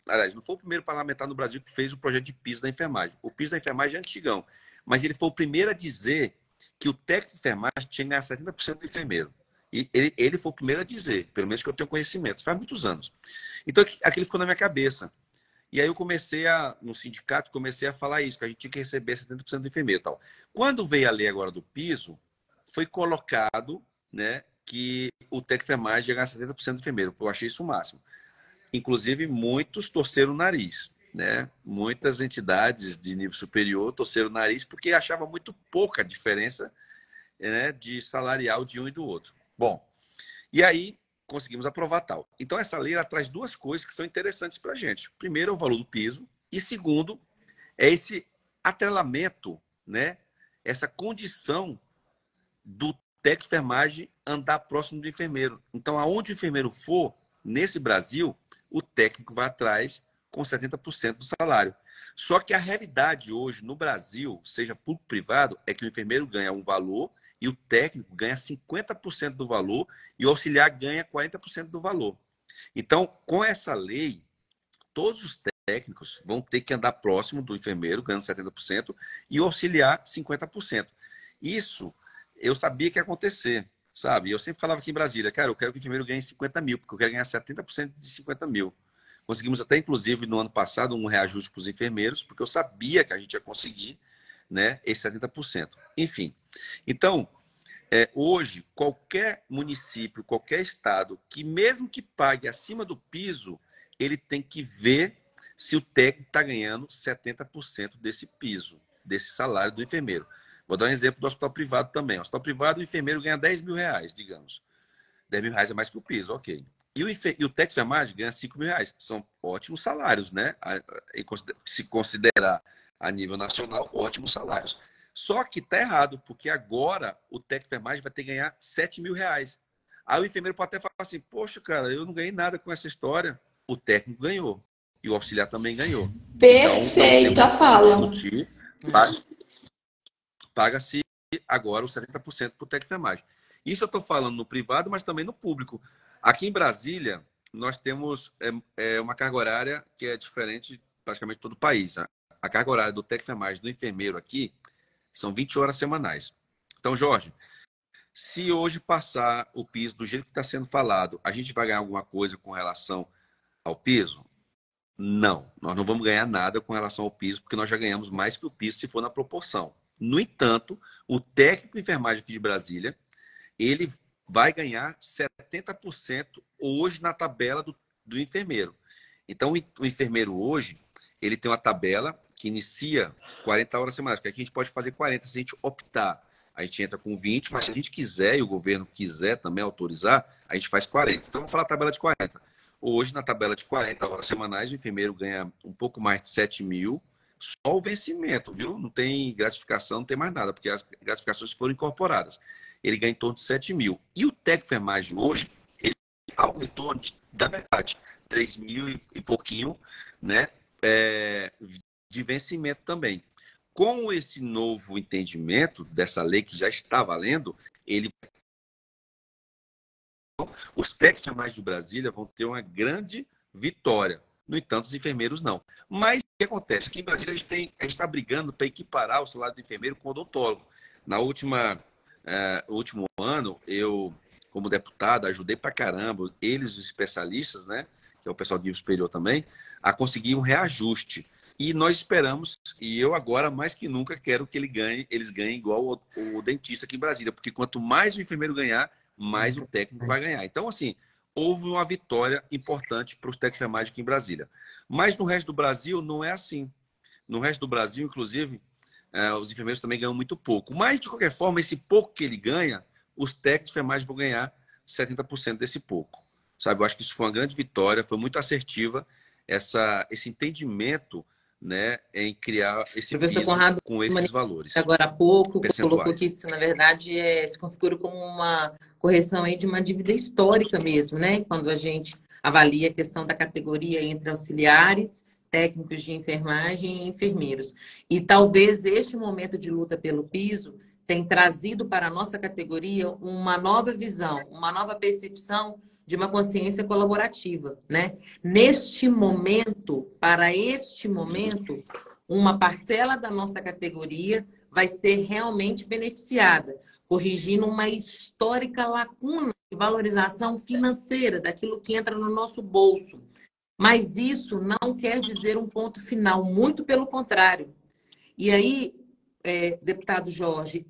Aliás, não foi o primeiro parlamentar no Brasil que fez o projeto de piso da enfermagem. O piso da enfermagem é antigão. Mas ele foi o primeiro a dizer que o técnico de enfermagem tinha que ganhar 70% do enfermeiro. E ele foi o primeiro a dizer, pelo menos que eu tenho conhecimento, faz muitos anos. Então, aquilo ficou na minha cabeça. E aí eu no sindicato, comecei a falar isso, que a gente tinha que receber 70% do enfermeiro e tal. Quando veio a lei agora do piso, foi colocado, né, que o técnico de enfermagem ia ganhar 70% do enfermeiro. Eu achei isso o máximo. Inclusive, muitos torceram o nariz, né? Muitas entidades de nível superior torceram o nariz porque achavam muito pouca diferença, né, de salarial de um e do outro. Bom, e aí conseguimos aprovar tal. Então, essa lei ela traz duas coisas que são interessantes para a gente. Primeiro, é o valor do piso. E segundo, é esse atrelamento, né? Essa condição do técnico de enfermagem andar próximo do enfermeiro. Então, aonde o enfermeiro for, nesse Brasil, o técnico vai atrás com 70% do salário. Só que a realidade hoje no Brasil, seja público ou privado, é que o enfermeiro ganha um valor e o técnico ganha 50% do valor e o auxiliar ganha 40% do valor. Então, com essa lei, todos os técnicos vão ter que andar próximo do enfermeiro, ganhando 70%, e o auxiliar 50%. Isso eu sabia que ia acontecer, sabe? Eu sempre falava aqui em Brasília, cara, eu quero que o enfermeiro ganhe 50 mil, porque eu quero ganhar 70% de 50 mil. Conseguimos até, inclusive, no ano passado, um reajuste para os enfermeiros, porque eu sabia que a gente ia conseguir, né, esse 70%. Enfim, então, hoje, qualquer município, qualquer estado, que mesmo que pague acima do piso, ele tem que ver se o técnico está ganhando 70% desse piso, desse salário do enfermeiro. Vou dar um exemplo do hospital privado também. O hospital privado, o enfermeiro ganha 10 mil reais, digamos. 10 mil reais é mais que o piso, ok. E o técnico de enfermagem ganha 5 mil reais, que são ótimos salários, né? Se considerar a nível nacional, ótimos salários. Só que tá errado, porque agora o técnico de enfermagem vai ter que ganhar 7 mil reais. Aí o enfermeiro pode até falar assim, poxa, cara, eu não ganhei nada com essa história. O técnico ganhou. E o auxiliar também ganhou. Perfeito, então, a fala. discutir, paga-se agora os 70% para o técnico de enfermagem. Isso eu estou falando no privado, mas também no público. Aqui em Brasília, nós temos uma carga horária que é diferente de praticamente todo o país. A carga horária do técnico de enfermagem, do enfermeiro aqui, são 20 horas semanais. Então, Jorge, se hoje passar o piso do jeito que está sendo falado, a gente vai ganhar alguma coisa com relação ao piso? Não, nós não vamos ganhar nada com relação ao piso, porque nós já ganhamos mais que o piso se for na proporção. No entanto, o técnico de enfermagem aqui de Brasília, ele vai ganhar 70% hoje na tabela do enfermeiro. Então, o enfermeiro hoje, ele tem uma tabela que inicia 40 horas semanais, porque aqui a gente pode fazer 40 se a gente optar. A gente entra com 20, mas se a gente quiser e o governo quiser também autorizar, a gente faz 40. Então, vamos falar a tabela de 40. Hoje, na tabela de 40 horas semanais, o enfermeiro ganha um pouco mais de 7 mil, só o vencimento, viu? Não tem gratificação, não tem mais nada, porque as gratificações foram incorporadas. Ele ganha em torno de 7 mil. E o técnico de enfermagem hoje, ele algo em torno da metade, 3 mil e pouquinho, né? De vencimento também. Com esse novo entendimento dessa lei que já está valendo, Os técnicos de enfermagem de Brasília vão ter uma grande vitória. No entanto, os enfermeiros não. Mas o que acontece? Aqui em Brasília a gente está brigando para equiparar o salário do enfermeiro com o odontólogo. No último ano, eu, como deputado, ajudei pra caramba, eles, os especialistas, né, que é o pessoal de nível superior também, a conseguir um reajuste. E nós esperamos, e eu agora, mais que nunca, quero que eles ganhem igual o dentista aqui em Brasília, porque quanto mais o enfermeiro ganhar, mais o técnico vai ganhar. Então, assim, houve uma vitória importante para os técnicos de enfermagem aqui em Brasília. Mas no resto do Brasil não é assim. No resto do Brasil, inclusive, os enfermeiros também ganham muito pouco. Mas, de qualquer forma, esse pouco que ele ganha, os técnicos de enfermagem vão ganhar 70% desse pouco. Sabe? Eu acho que isso foi uma grande vitória, foi muito assertiva esse entendimento, né, em criar esse Professor piso Conrado, com esses valores agora há pouco, colocou percentuais. que isso, na verdade, se configura como uma correção aí de uma dívida histórica mesmo, né? Quando a gente avalia a questão da categoria entre auxiliares, técnicos de enfermagem e enfermeiros. E talvez este momento de luta pelo piso tenha trazido para a nossa categoria uma nova visão, uma nova percepção de uma consciência colaborativa, né? Neste momento, para este momento, uma parcela da nossa categoria vai ser realmente beneficiada, corrigindo uma histórica lacuna de valorização financeira daquilo que entra no nosso bolso. Mas isso não quer dizer um ponto final, muito pelo contrário. E aí, deputado Jorge,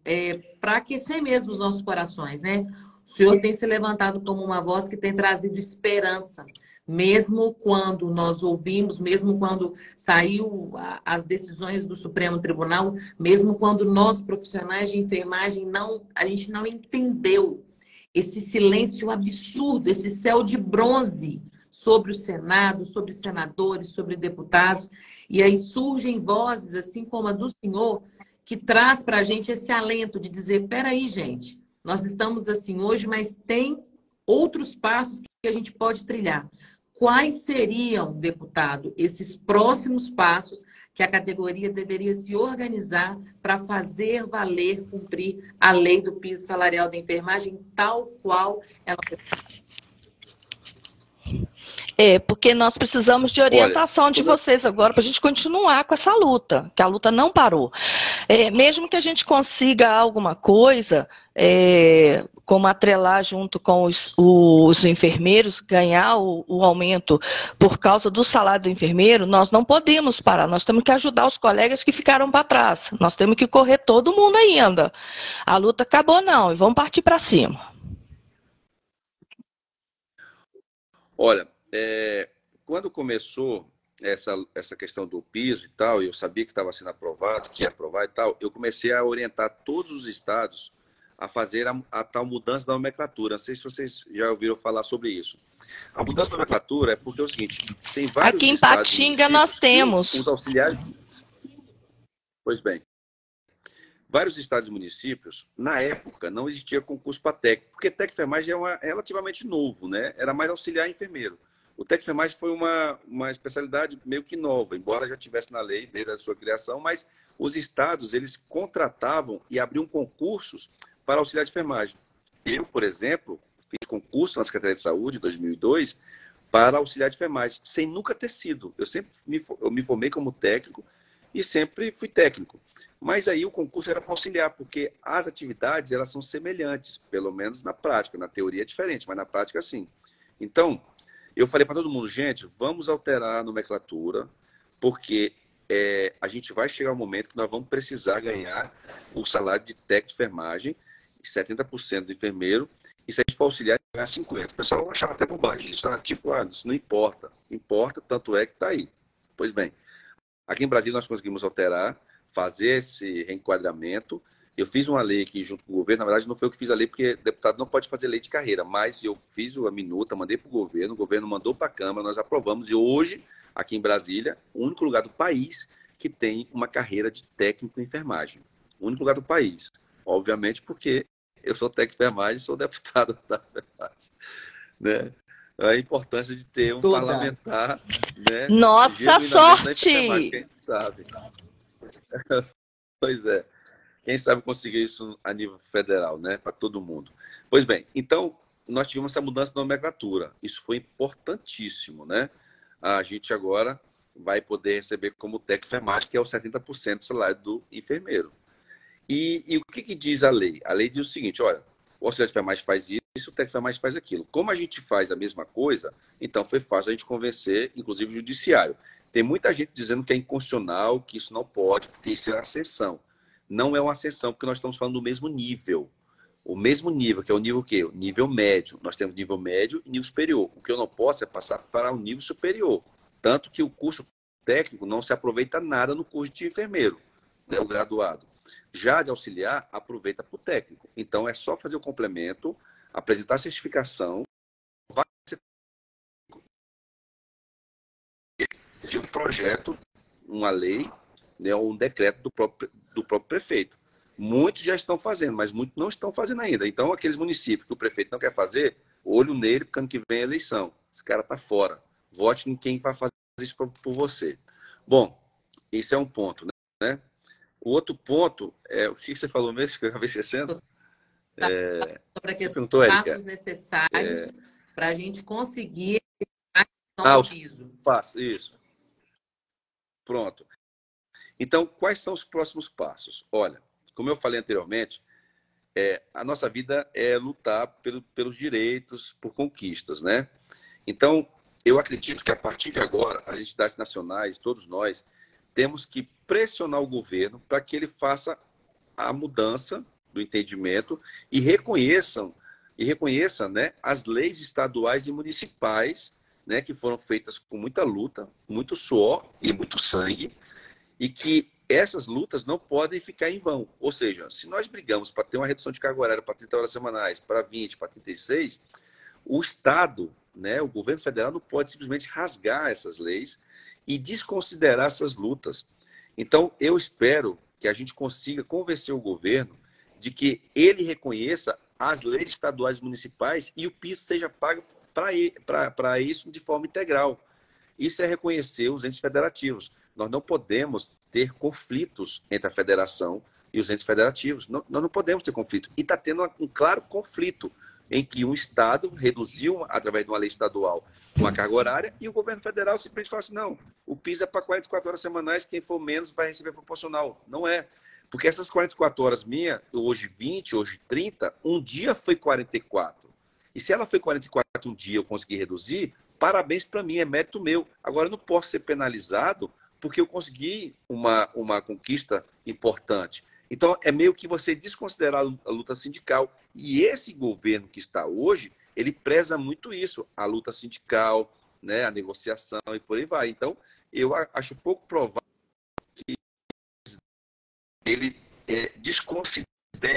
para aquecer mesmo os nossos corações, né? O senhor tem se levantado como uma voz que tem trazido esperança, mesmo quando nós ouvimos, mesmo quando saiu as decisões do Supremo Tribunal, mesmo quando nós, profissionais de enfermagem, a gente não entendeu esse silêncio absurdo, esse céu de bronze sobre o Senado, sobre senadores, sobre deputados. E aí surgem vozes, assim como a do senhor, que traz para a gente esse alento de dizer, peraí, gente, nós estamos assim hoje, mas tem outros passos que a gente pode trilhar. Quais seriam, deputado, esses próximos passos que a categoria deveria se organizar para fazer valer, cumprir a lei do piso salarial da enfermagem tal qual ela foi? Porque nós precisamos de orientação de vocês agora para a gente continuar com essa luta, que a luta não parou. Mesmo que a gente consiga alguma coisa, como atrelar junto com os enfermeiros, ganhar o aumento por causa do salário do enfermeiro, nós não podemos parar, nós temos que ajudar os colegas que ficaram para trás, nós temos que correr todo mundo ainda. A luta acabou não, e vamos partir para cima. Olha, quando começou essa questão do piso e tal, eu sabia que estava sendo aprovado, que ia aprovar e tal, eu comecei a orientar todos os estados a fazer a tal mudança da nomenclatura. Não sei se vocês já ouviram falar sobre isso. A mudança da nomenclatura é porque é o seguinte, tem vários aqui em estados, Patinga nós temos. Os auxiliares... Pois bem. Vários estados e municípios, na época, não existia concurso para técnico, porque técnico de enfermagem é relativamente novo, né? Era mais auxiliar enfermeiro. O técnico de enfermagem foi uma especialidade meio que nova, embora já tivesse na lei desde a sua criação, mas os estados, eles contratavam e abriam concursos para auxiliar de enfermagem. Eu, por exemplo, fiz concurso na Secretaria de Saúde, em 2002, para auxiliar de enfermagem, sem nunca ter sido. Eu sempre me formei como técnico, e sempre fui técnico. Mas aí o concurso era para auxiliar, porque as atividades elas são semelhantes, pelo menos na prática. Na teoria é diferente, mas na prática sim. Então, eu falei para todo mundo, gente, vamos alterar a nomenclatura, porque a gente vai chegar um momento que nós vamos precisar ganhar o salário de técnico de enfermagem, 70% do enfermeiro, e se a gente for auxiliar, ganhar 50%. O pessoal achava até bobagem, isso era tipo, isso não importa. Importa, tanto é que está aí. Pois bem, aqui em Brasília nós conseguimos alterar, fazer esse reenquadramento. Eu fiz uma lei aqui junto com o governo, na verdade não foi eu que fiz a lei, porque deputado não pode fazer lei de carreira, mas eu fiz a minuta, mandei para o governo mandou para a Câmara, nós aprovamos, e hoje, aqui em Brasília, o único lugar do país que tem uma carreira de técnico em enfermagem. O único lugar do país. Obviamente porque eu sou técnico de enfermagem e sou deputado da enfermagem, né? A importância de ter um parlamentar, né? Nossa sorte! Quem sabe? Pois é. Quem sabe conseguir isso a nível federal, né? Para todo mundo. Pois bem, então, nós tivemos essa mudança na nomenclatura. Isso foi importantíssimo, né? A gente agora vai poder receber como técnico de enfermagem, que é o 70% do salário do enfermeiro. E o que diz a lei? A lei diz o seguinte, olha, o auxiliar de enfermagem faz isso, o técnico de enfermagem faz aquilo. Como a gente faz a mesma coisa, então foi fácil a gente convencer, inclusive o judiciário. Tem muita gente dizendo que é inconstitucional, que isso não pode, porque isso é uma ascensão. Não é uma ascensão, porque nós estamos falando do mesmo nível. O mesmo nível, que é o nível o quê? O nível médio. Nós temos nível médio e nível superior. O que eu não posso é passar para o nível superior. Tanto que o curso técnico não se aproveita nada no curso de enfermeiro, né, o graduado. Já de auxiliar, aproveita para o técnico. Então, é só fazer o complemento, apresentar a certificação, vai ser de um projeto, uma lei, né, ou um decreto do próprio prefeito. Muitos já estão fazendo, mas muitos não estão fazendo ainda. Então, aqueles municípios que o prefeito não quer fazer, olho nele, porque ano que vem é eleição. Esse cara está fora. Vote em quem vai fazer isso por você. Bom, esse é um ponto, né? O outro ponto, o que você falou mesmo, que eu acabei esquecendo? Sobre a Você questão perguntou, dos Érica? passos necessários para a gente conseguir o piso. Passo, isso. Pronto. Então, quais são os próximos passos? Olha, como eu falei anteriormente, a nossa vida é lutar pelos direitos, por conquistas, né? Então, eu acredito que a partir de agora, as entidades nacionais, todos nós, temos que pressionar o governo para que ele faça a mudança do entendimento e reconheça, né, as leis estaduais e municipais, né, que foram feitas com muita luta, muito suor e muito sangue, e que essas lutas não podem ficar em vão. Ou seja, se nós brigamos para ter uma redução de carga horária para 30 horas semanais, para 20, para 36, o Estado, né, o governo federal não pode simplesmente rasgar essas leis e desconsiderar essas lutas. Então, eu espero que a gente consiga convencer o governo de que ele reconheça as leis estaduais e municipais e o piso seja pago para isso de forma integral. Isso é reconhecer os entes federativos. Nós não podemos ter conflitos entre a federação e os entes federativos. Nós não podemos ter conflito. E está tendo um claro conflito em que um Estado reduziu, através de uma lei estadual, uma carga horária e o governo federal simplesmente fala assim, não, o piso é para 44 horas semanais, quem for menos vai receber proporcional. Não é. Porque essas 44 horas minha, hoje 20, hoje 30, um dia foi 44. E se ela foi 44 um dia eu consegui reduzir, parabéns para mim, é mérito meu. Agora, eu não posso ser penalizado porque eu consegui uma conquista importante. Então, é meio que você desconsiderar a luta sindical. E esse governo que está hoje, ele preza muito isso, a luta sindical, né, a negociação e por aí vai. Então, eu acho pouco provável que ele desconsidere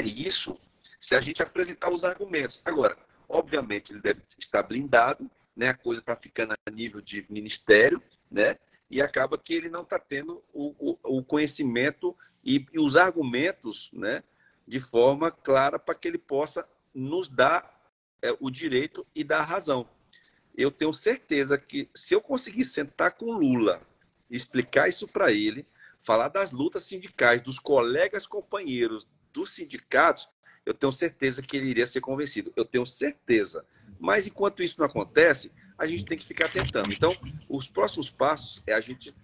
isso se a gente apresentar os argumentos. Agora, obviamente, ele deve estar blindado, né, a coisa está ficando a nível de ministério, né, e acaba que ele não está tendo o conhecimento e os argumentos, né, de forma clara para que ele possa nos dar o direito e dar a razão. Eu tenho certeza que se eu conseguir sentar com Lula, explicar isso para ele, falar das lutas sindicais, dos colegas companheiros dos sindicatos, eu tenho certeza que ele iria ser convencido. Eu tenho certeza. Mas enquanto isso não acontece, a gente tem que ficar tentando. Então, os próximos passos é a gente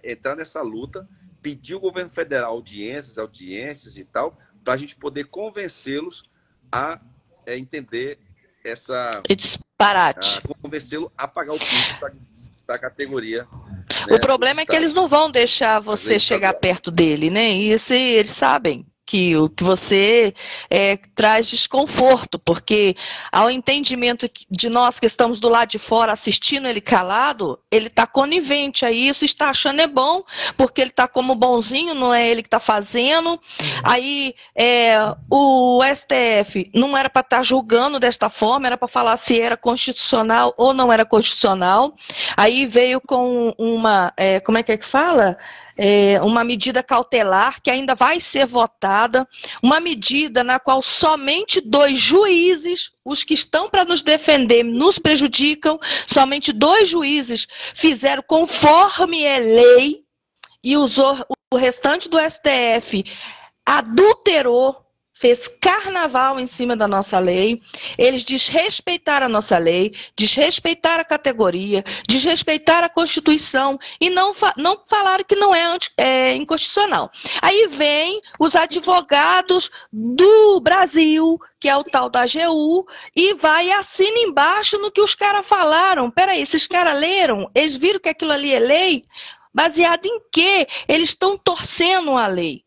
entrar nessa luta, pedir ao governo federal audiências e tal, para a gente poder convencê-los a entender essa... disparate. Convencê-lo a pagar o custo para a categoria. Né, o problema é que eles não vão deixar você chegar perto dele, né? E eles sabem que o que você traz desconforto, porque ao entendimento de nós que estamos do lado de fora assistindo ele calado, ele está conivente a isso, está achando bom, porque ele está como bonzinho, não é ele que está fazendo. Aí o STF não era para estar julgando desta forma, era para falar se era constitucional ou não era constitucional. Aí veio com uma, como é que fala? Uma medida cautelar que ainda vai ser votada, uma medida na qual somente 2 juízes, os que estão para nos defender, nos prejudicam, somente 2 juízes fizeram conforme é lei e o restante do STF adulterou, fez carnaval em cima da nossa lei, eles desrespeitaram a nossa lei, desrespeitaram a categoria, desrespeitaram a Constituição e não falaram que não é inconstitucional. Aí vem os advogados do Brasil, que é o tal da AGU, e vai e assina embaixo no que os caras falaram. Peraí, esses caras leram? Eles viram que aquilo ali é lei? Baseado em quê? Eles estão torcendo a lei.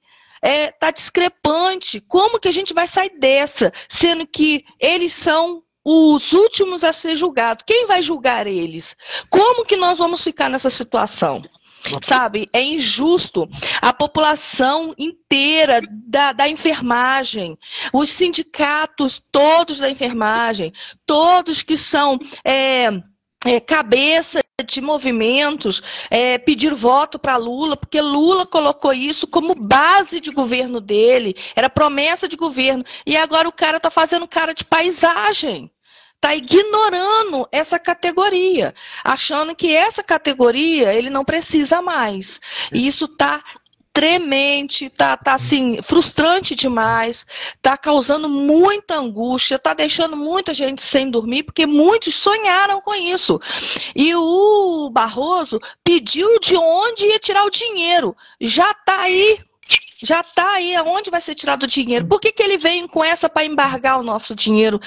Tá discrepante. Como que a gente vai sair dessa, sendo que eles são os últimos a ser julgados? Quem vai julgar eles? Como que nós vamos ficar nessa situação? Sabe, é injusto. A população inteira da enfermagem, os sindicatos todos da enfermagem, todos que são cabeça de movimentos, pedir voto para Lula, porque Lula colocou isso como base de governo dele, era promessa de governo, e agora o cara está fazendo cara de paisagem. Está ignorando essa categoria, achando que essa categoria ele não precisa mais. E isso está tremente, tá assim, frustrante demais, tá causando muita angústia, tá deixando muita gente sem dormir, porque muitos sonharam com isso. E o Barroso pediu de onde ia tirar o dinheiro. Já está aí, aonde vai ser tirado o dinheiro? Por que ele vem com essa para embargar o nosso dinheiro,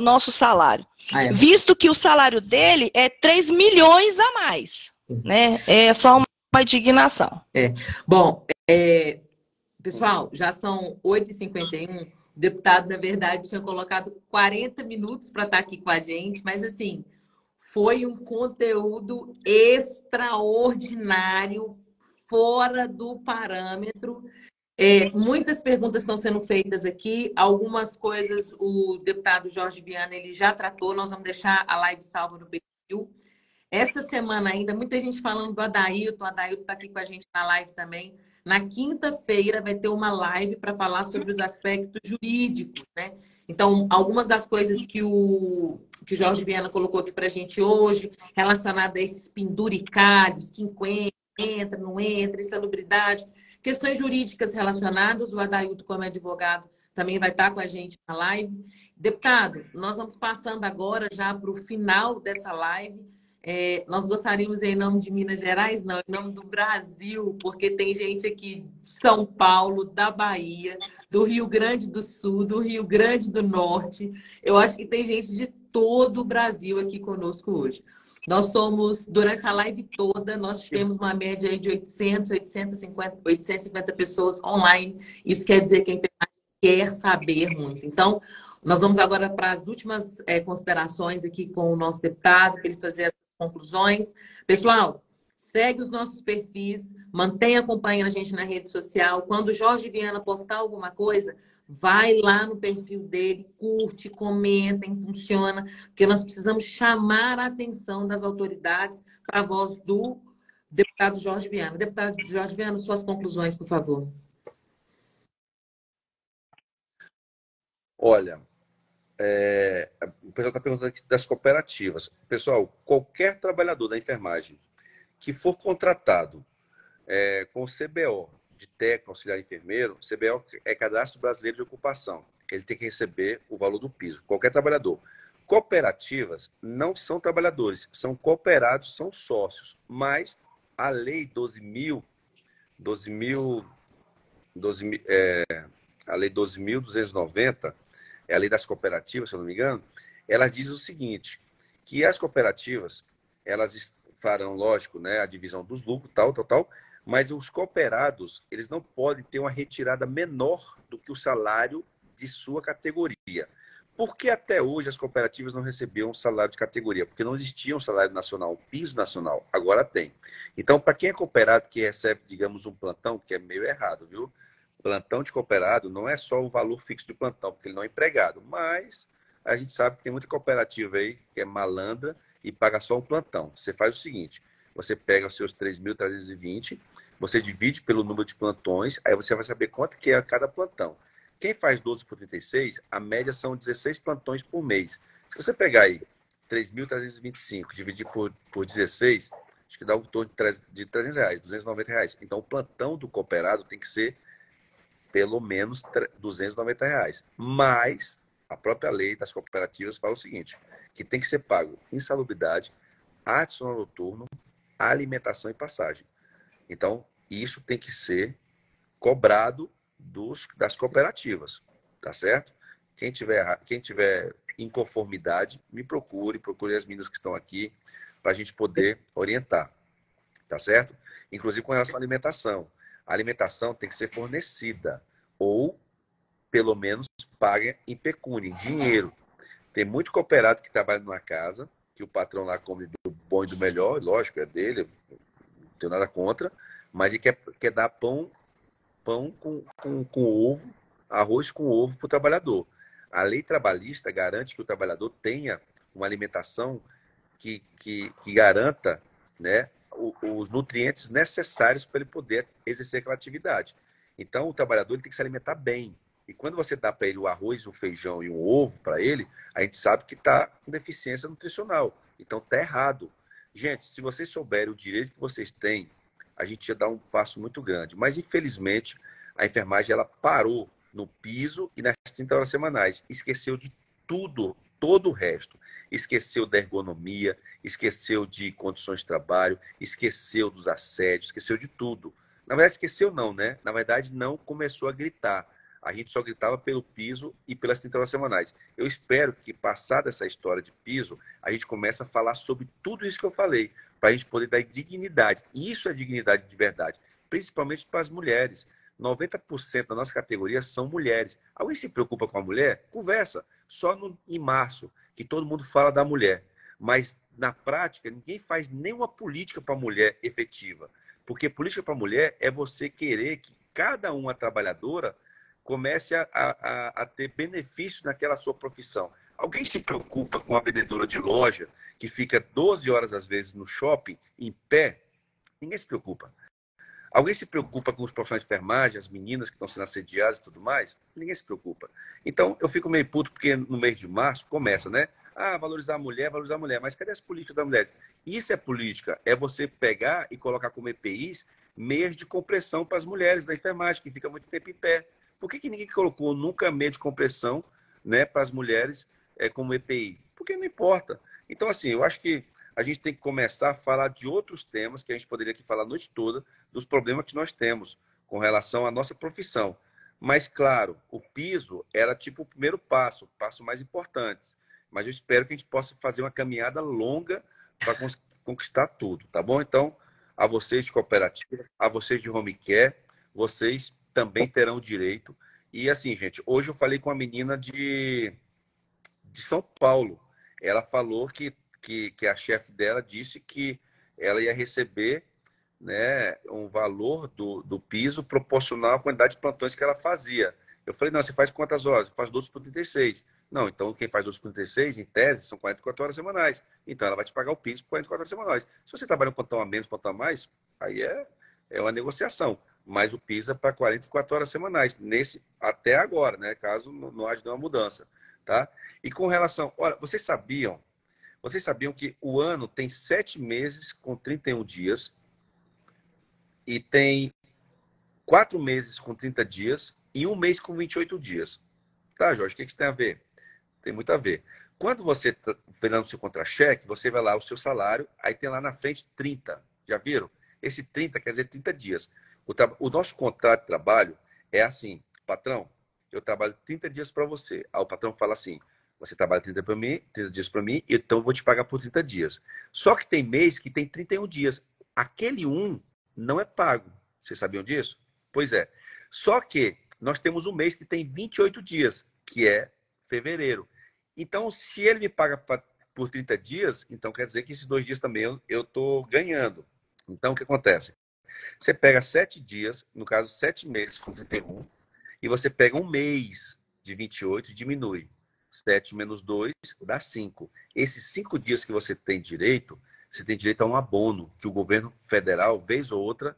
nosso salário? Visto que o salário dele é 3 milhões a mais, né? É só uma indignação. Bom, pessoal, já são 8h51. O deputado, na verdade, tinha colocado 40 minutos para estar aqui com a gente, mas assim, foi um conteúdo extraordinário, fora do parâmetro. Muitas perguntas estão sendo feitas aqui. Algumas coisas o deputado Jorge Viana ele já tratou. Nós vamos deixar a live salva no perfil. Esta semana ainda, muita gente falando do Adailton. O Adailton está aqui com a gente na live também. Na quinta-feira vai ter uma live para falar sobre os aspectos jurídicos, né? Então, algumas das coisas que o Jorge Viana colocou aqui para a gente hoje, relacionadas a esses penduricalhos, entra, não entra, insalubridade, questões jurídicas relacionadas. O Adailton, como advogado, também vai estar com a gente na live. Deputado, nós vamos passando agora já para o final dessa live. Nós gostaríamos, em nome de Minas Gerais, não, em nome do Brasil, porque tem gente aqui de São Paulo, da Bahia, do Rio Grande do Sul, do Rio Grande do Norte. Eu acho que tem gente de todo o Brasil aqui conosco hoje. Nós somos, durante a live toda, nós tivemos uma média aí de 850 pessoas online. Isso quer dizer que a internet quer saber muito. Então, nós vamos agora para as últimas considerações aqui com o nosso deputado, para ele fazer as conclusões. Pessoal, segue os nossos perfis, mantenha acompanhando a gente na rede social. Quando o Jorge Viana postar alguma coisa, vai lá no perfil dele, curte, comenta, impulsiona, porque nós precisamos chamar a atenção das autoridades para a voz do deputado Jorge Viana. Deputado Jorge Viana, suas conclusões, por favor. Olha, o pessoal está perguntando aqui das cooperativas. Pessoal, qualquer trabalhador da enfermagem que for contratado com o CBO de técnico, auxiliar enfermeiro, CBO é Cadastro Brasileiro de Ocupação. Ele tem que receber o valor do piso. Qualquer trabalhador. Cooperativas não são trabalhadores, são cooperados, são sócios. Mas a lei 12.290, é a lei das cooperativas, se eu não me engano, ela diz o seguinte, que as cooperativas, elas farão, lógico, né, a divisão dos lucros, tal, mas os cooperados, eles não podem ter uma retirada menor do que o salário de sua categoria. Por que até hoje as cooperativas não recebiam salário de categoria? Porque não existia um salário nacional, um piso nacional. Agora tem. Então, para quem é cooperado que recebe, digamos, um plantão, que é meio errado, viu? Plantão de cooperado não é só o valor fixo de plantão, porque ele não é empregado. Mas a gente sabe que tem muita cooperativa aí que é malandra e paga só um plantão. Você faz o seguinte, você pega os seus 3.320, você divide pelo número de plantões, aí você vai saber quanto que é cada plantão. Quem faz 12 por 36, a média são 16 plantões por mês. Se você pegar aí 3.325, dividir por 16, acho que dá um torno de R$300, R$290. Então, o plantão do cooperado tem que ser pelo menos R$ 290. Mas a própria lei das cooperativas fala o seguinte, que tem que ser pago insalubridade, adicional noturno, alimentação e passagem. Então, isso tem que ser cobrado das cooperativas, tá certo? Quem tiver inconformidade, me procure as meninas que estão aqui para a gente poder orientar, tá certo? Inclusive com relação à alimentação. A alimentação tem que ser fornecida ou, pelo menos, paga em pecúnia, em dinheiro. Tem muito cooperado que trabalha numa casa, que o patrão lá come do bom e do melhor, lógico, é dele, não tenho nada contra, mas ele quer dar pão com ovo, arroz com ovo para o trabalhador. A lei trabalhista garante que o trabalhador tenha uma alimentação que garanta, né, os nutrientes necessários para ele poder exercer aquela atividade. Então, o trabalhador ele tem que se alimentar bem. E quando você dá para ele o arroz, o feijão e um ovo para ele, a gente sabe que está com deficiência nutricional. Então, está errado. Gente, se vocês souberem o direito que vocês têm, a gente ia dar um passo muito grande. Mas, infelizmente, a enfermagem ela parou no piso e nas 30 horas semanais. Esqueceu de tudo, todo o resto. Esqueceu da ergonomia, esqueceu de condições de trabalho, esqueceu dos assédios, esqueceu de tudo. Na verdade, esqueceu não, né? Na verdade, não começou a gritar. A gente só gritava pelo piso e pelas 30 horas semanais. Eu espero que, passada essa história de piso, a gente comece a falar sobre tudo isso que eu falei, para a gente poder dar dignidade. E isso é dignidade de verdade, principalmente para as mulheres. 90% da nossa categoria são mulheres. Alguém se preocupa com a mulher? Conversa. Só em março, que todo mundo fala da mulher. Mas, na prática, ninguém faz nenhuma política para a mulher efetiva. Porque política para a mulher é você querer que cada uma trabalhadora comece a ter benefícios naquela sua profissão. Alguém se preocupa com a vendedora de loja que fica 12 horas, às vezes, no shopping, em pé? Ninguém se preocupa. Alguém se preocupa com os profissionais de enfermagem, as meninas que estão sendo assediadas e tudo mais? Ninguém se preocupa. Então, eu fico meio puto porque no mês de março começa, né? Ah, valorizar a mulher. Mas cadê as políticas da mulher? Isso é política. É você pegar e colocar como EPIs meias de compressão para as mulheres da enfermagem, que fica muito tempo em pé. Por que ninguém colocou nunca meia de compressão, né, para as mulheres como EPI? Porque não importa. Então, assim, eu acho que a gente tem que começar a falar de outros temas que a gente poderia aqui falar a noite toda, dos problemas que nós temos com relação à nossa profissão. Mas, claro, o piso era tipo o primeiro passo, o passo mais importante. Mas eu espero que a gente possa fazer uma caminhada longa para conquistar tudo, tá bom? Então, a vocês de cooperativa, a vocês de home care, vocês também terão direito. E assim, gente, hoje eu falei com uma menina de São Paulo. Ela falou que a chefe dela disse que ela ia receber, né, um valor do piso proporcional à quantidade de plantões que ela fazia. Eu falei, não, você faz quantas horas? Eu faço 12 por 36. Não, então quem faz 12 por 36, em tese, são 44 horas semanais. Então ela vai te pagar o piso por 44 horas semanais. Se você trabalha um plantão a menos, um plantão a mais, aí é uma negociação. Mas o piso é para 44 horas semanais, até agora, né? Caso não haja nenhuma mudança. Tá? E com relação... Olha, vocês sabiam que o ano tem 7 meses com 31 dias e tem 4 meses com 30 dias e 1 mês com 28 dias. Tá, Jorge? O que isso tem a ver? Tem muito a ver. Quando você está vendo o seu contra-cheque, você vai lá o seu salário, aí tem lá na frente 30. Já viram? Esse 30 quer dizer 30 dias. O nosso contrato de trabalho é assim, patrão, eu trabalho 30 dias para você. Aí o patrão fala assim, você trabalha 30 dias para mim, então eu vou te pagar por 30 dias. Só que tem mês que tem 31 dias. Aquele não é pago. Vocês sabiam disso? Pois é. Só que nós temos um mês que tem 28 dias, que é fevereiro. Então, se ele me paga por 30 dias, então quer dizer que esses 2 dias também eu estou ganhando. Então, o que acontece? Você pega 7 dias, no caso, 7 meses com 31, e você pega um mês de 28 e diminui. 7 menos 2 dá 5. Esses 5 dias que você tem direito a um abono, que o governo federal, vez ou outra,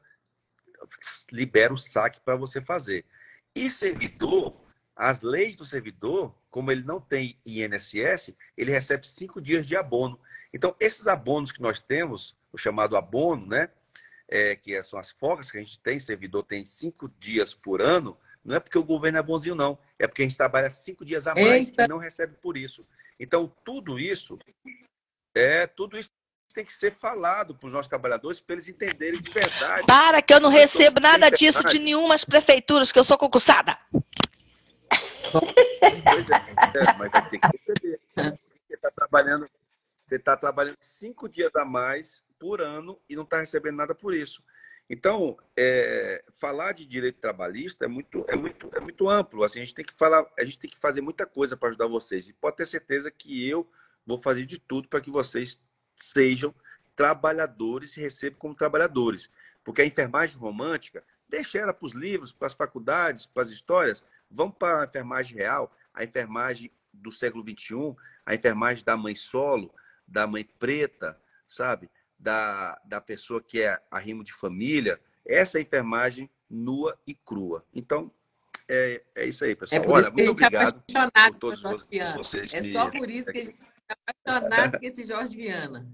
libera o saque para você fazer. E servidor, as leis do servidor, como ele não tem INSS, ele recebe 5 dias de abono. Então, esses abonos que nós temos, o chamado abono, né? Que são as folgas que a gente tem, servidor tem 5 dias por ano Não é porque o governo é bonzinho, não. É porque a gente trabalha 5 dias a mais Eita. e não recebe por isso. Então, tudo isso tem que ser falado para os nossos trabalhadores, para eles entenderem de verdade. Para que eu não Nós recebo estamos nada sem disso de verdade. nenhumas prefeituras, que eu sou concursada. Pois mas vai ter que receber. Você está trabalhando 5 dias a mais por ano e não está recebendo nada por isso. Então, falar de direito trabalhista é muito amplo. Assim, a gente tem que fazer muita coisa para ajudar vocês. E pode ter certeza que eu vou fazer de tudo para que vocês sejam trabalhadores e recebam como trabalhadores. Porque a enfermagem romântica, deixa ela para os livros, para as faculdades, para as histórias. Vamos para a enfermagem real, a enfermagem do século XXI, a enfermagem da mãe solo, da mãe preta, sabe? Da pessoa que é arrimo de família. Essa é a enfermagem nua e crua. Então, é isso aí, pessoal. Olha, muito obrigado por todos vocês. É só por isso que a gente é apaixonado com esse Jorge Viana.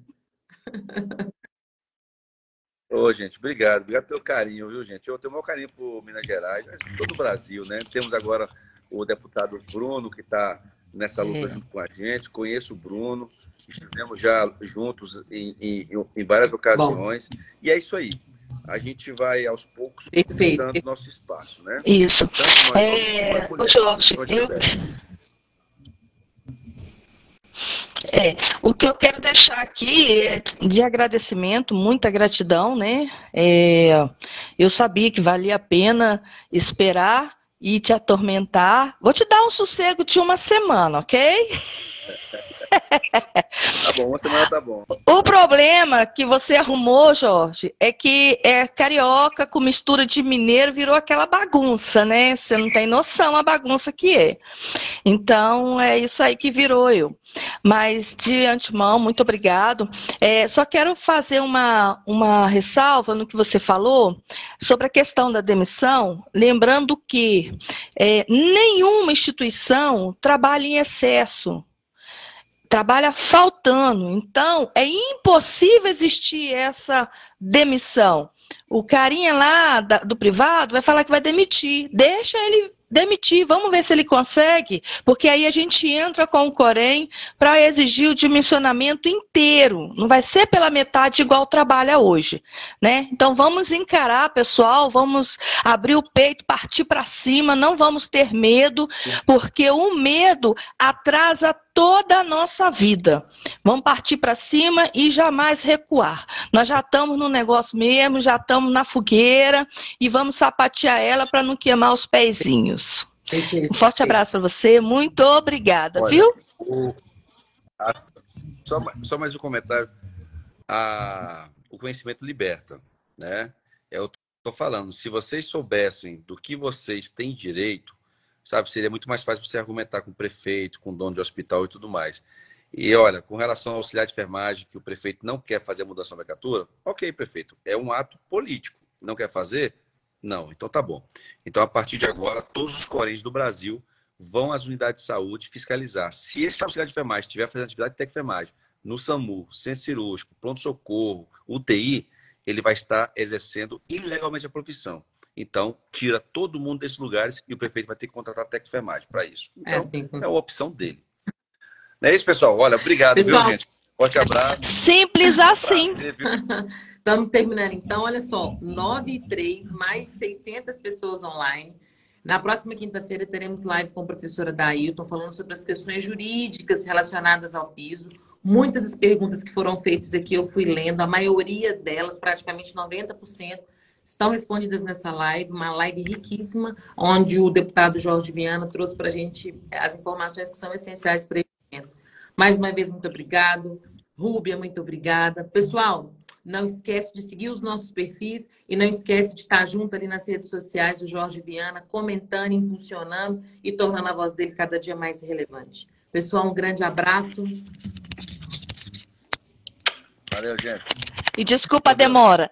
Ô, gente, obrigado. Obrigado pelo carinho, viu, gente? Eu tenho o maior carinho por Minas Gerais, mas por todo o Brasil, né? Temos agora o deputado Bruno, que está nessa luta junto com a gente. Conheço o Bruno. Estivemos já juntos em várias ocasiões. Bom. E é isso aí. A gente vai, aos poucos, conquistando nosso espaço, né? Isso. Jorge, o que eu quero deixar aqui é de agradecimento, muita gratidão, né? Eu sabia que valia a pena esperar e te atormentar. Vou te dar um sossego de uma semana, ok? Tá bom, uma semana tá bom. O problema que você arrumou, Jorge, é que carioca com mistura de mineiro virou aquela bagunça, né? Você não tem noção a bagunça que é. Então, é isso aí que virou eu. Mas, de antemão, muito obrigado. Só quero fazer uma ressalva no que você falou sobre a questão da demissão, lembrando que nenhuma instituição trabalha em excesso. Trabalha faltando. Então, é impossível existir essa demissão. O carinha lá do privado vai falar que vai demitir. Deixa ele demitir, vamos ver se ele consegue, porque aí a gente entra com o Corém para exigir o dimensionamento inteiro. Não vai ser pela metade igual trabalha hoje, né? Então vamos encarar, pessoal, vamos abrir o peito, partir para cima, não vamos ter medo, porque o medo atrasa toda a nossa vida. Vamos partir para cima e jamais recuar. Nós já estamos no negócio mesmo, já estamos na fogueira e vamos sapatear ela para não queimar os pezinhos. Um forte abraço para você, muito obrigada. Olha, viu? Só mais um comentário. O conhecimento liberta, né? Eu estou falando, se vocês soubessem do que vocês têm direito, sabe, seria muito mais fácil você argumentar com o prefeito, com o dono de hospital e tudo mais. E olha, com relação ao auxiliar de enfermagem, que o prefeito não quer fazer a mudança na nomenclatura, ok, prefeito, é um ato político. Não quer fazer? Não, então tá bom. Então, a partir de agora, todos os coréns do Brasil vão às unidades de saúde fiscalizar. Se esse auxiliar de enfermagem estiver fazendo atividade de enfermagem no SAMU, centro cirúrgico, pronto-socorro, UTI, ele vai estar exercendo ilegalmente a profissão. Então, tira todo mundo desses lugares e o prefeito vai ter que contratar técnico de enfermagem para isso. Então, é a opção dele. Não é isso, pessoal? Olha, obrigado, pessoal, viu, gente? Forte abraço. Simples assim. Estamos terminando, então. Olha só, 9h03, mais 600 pessoas online. Na próxima quinta-feira teremos live com a professora Dailton, falando sobre as questões jurídicas relacionadas ao piso. Muitas das perguntas que foram feitas aqui eu fui lendo, a maioria delas, praticamente 90%, estão respondidas nessa live, uma live riquíssima, onde o deputado Jorge Viana trouxe para a gente as informações que são essenciais para esse momento. Mais uma vez, muito obrigado. Rúbia, muito obrigada. Pessoal, não esquece de seguir os nossos perfis e não esquece de estar junto ali nas redes sociais do Jorge Viana, comentando, impulsionando e tornando a voz dele cada dia mais relevante. Pessoal, um grande abraço. Valeu, gente. E desculpa a demora.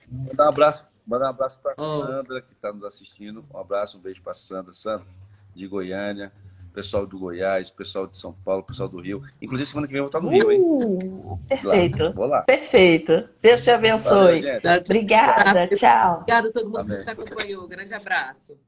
Mandar um abraço para a Sandra, que está nos assistindo. Um abraço, um beijo para a Sandra de Goiânia. pessoal do Goiás, pessoal de São Paulo, pessoal do Rio. Inclusive, semana que vem eu vou estar no Rio, hein? Perfeito. Lá. Vou lá. Perfeito. Deus te abençoe. Valeu, Obrigada. Tchau. Obrigada a todo mundo Amém. que nos acompanhou. Grande abraço.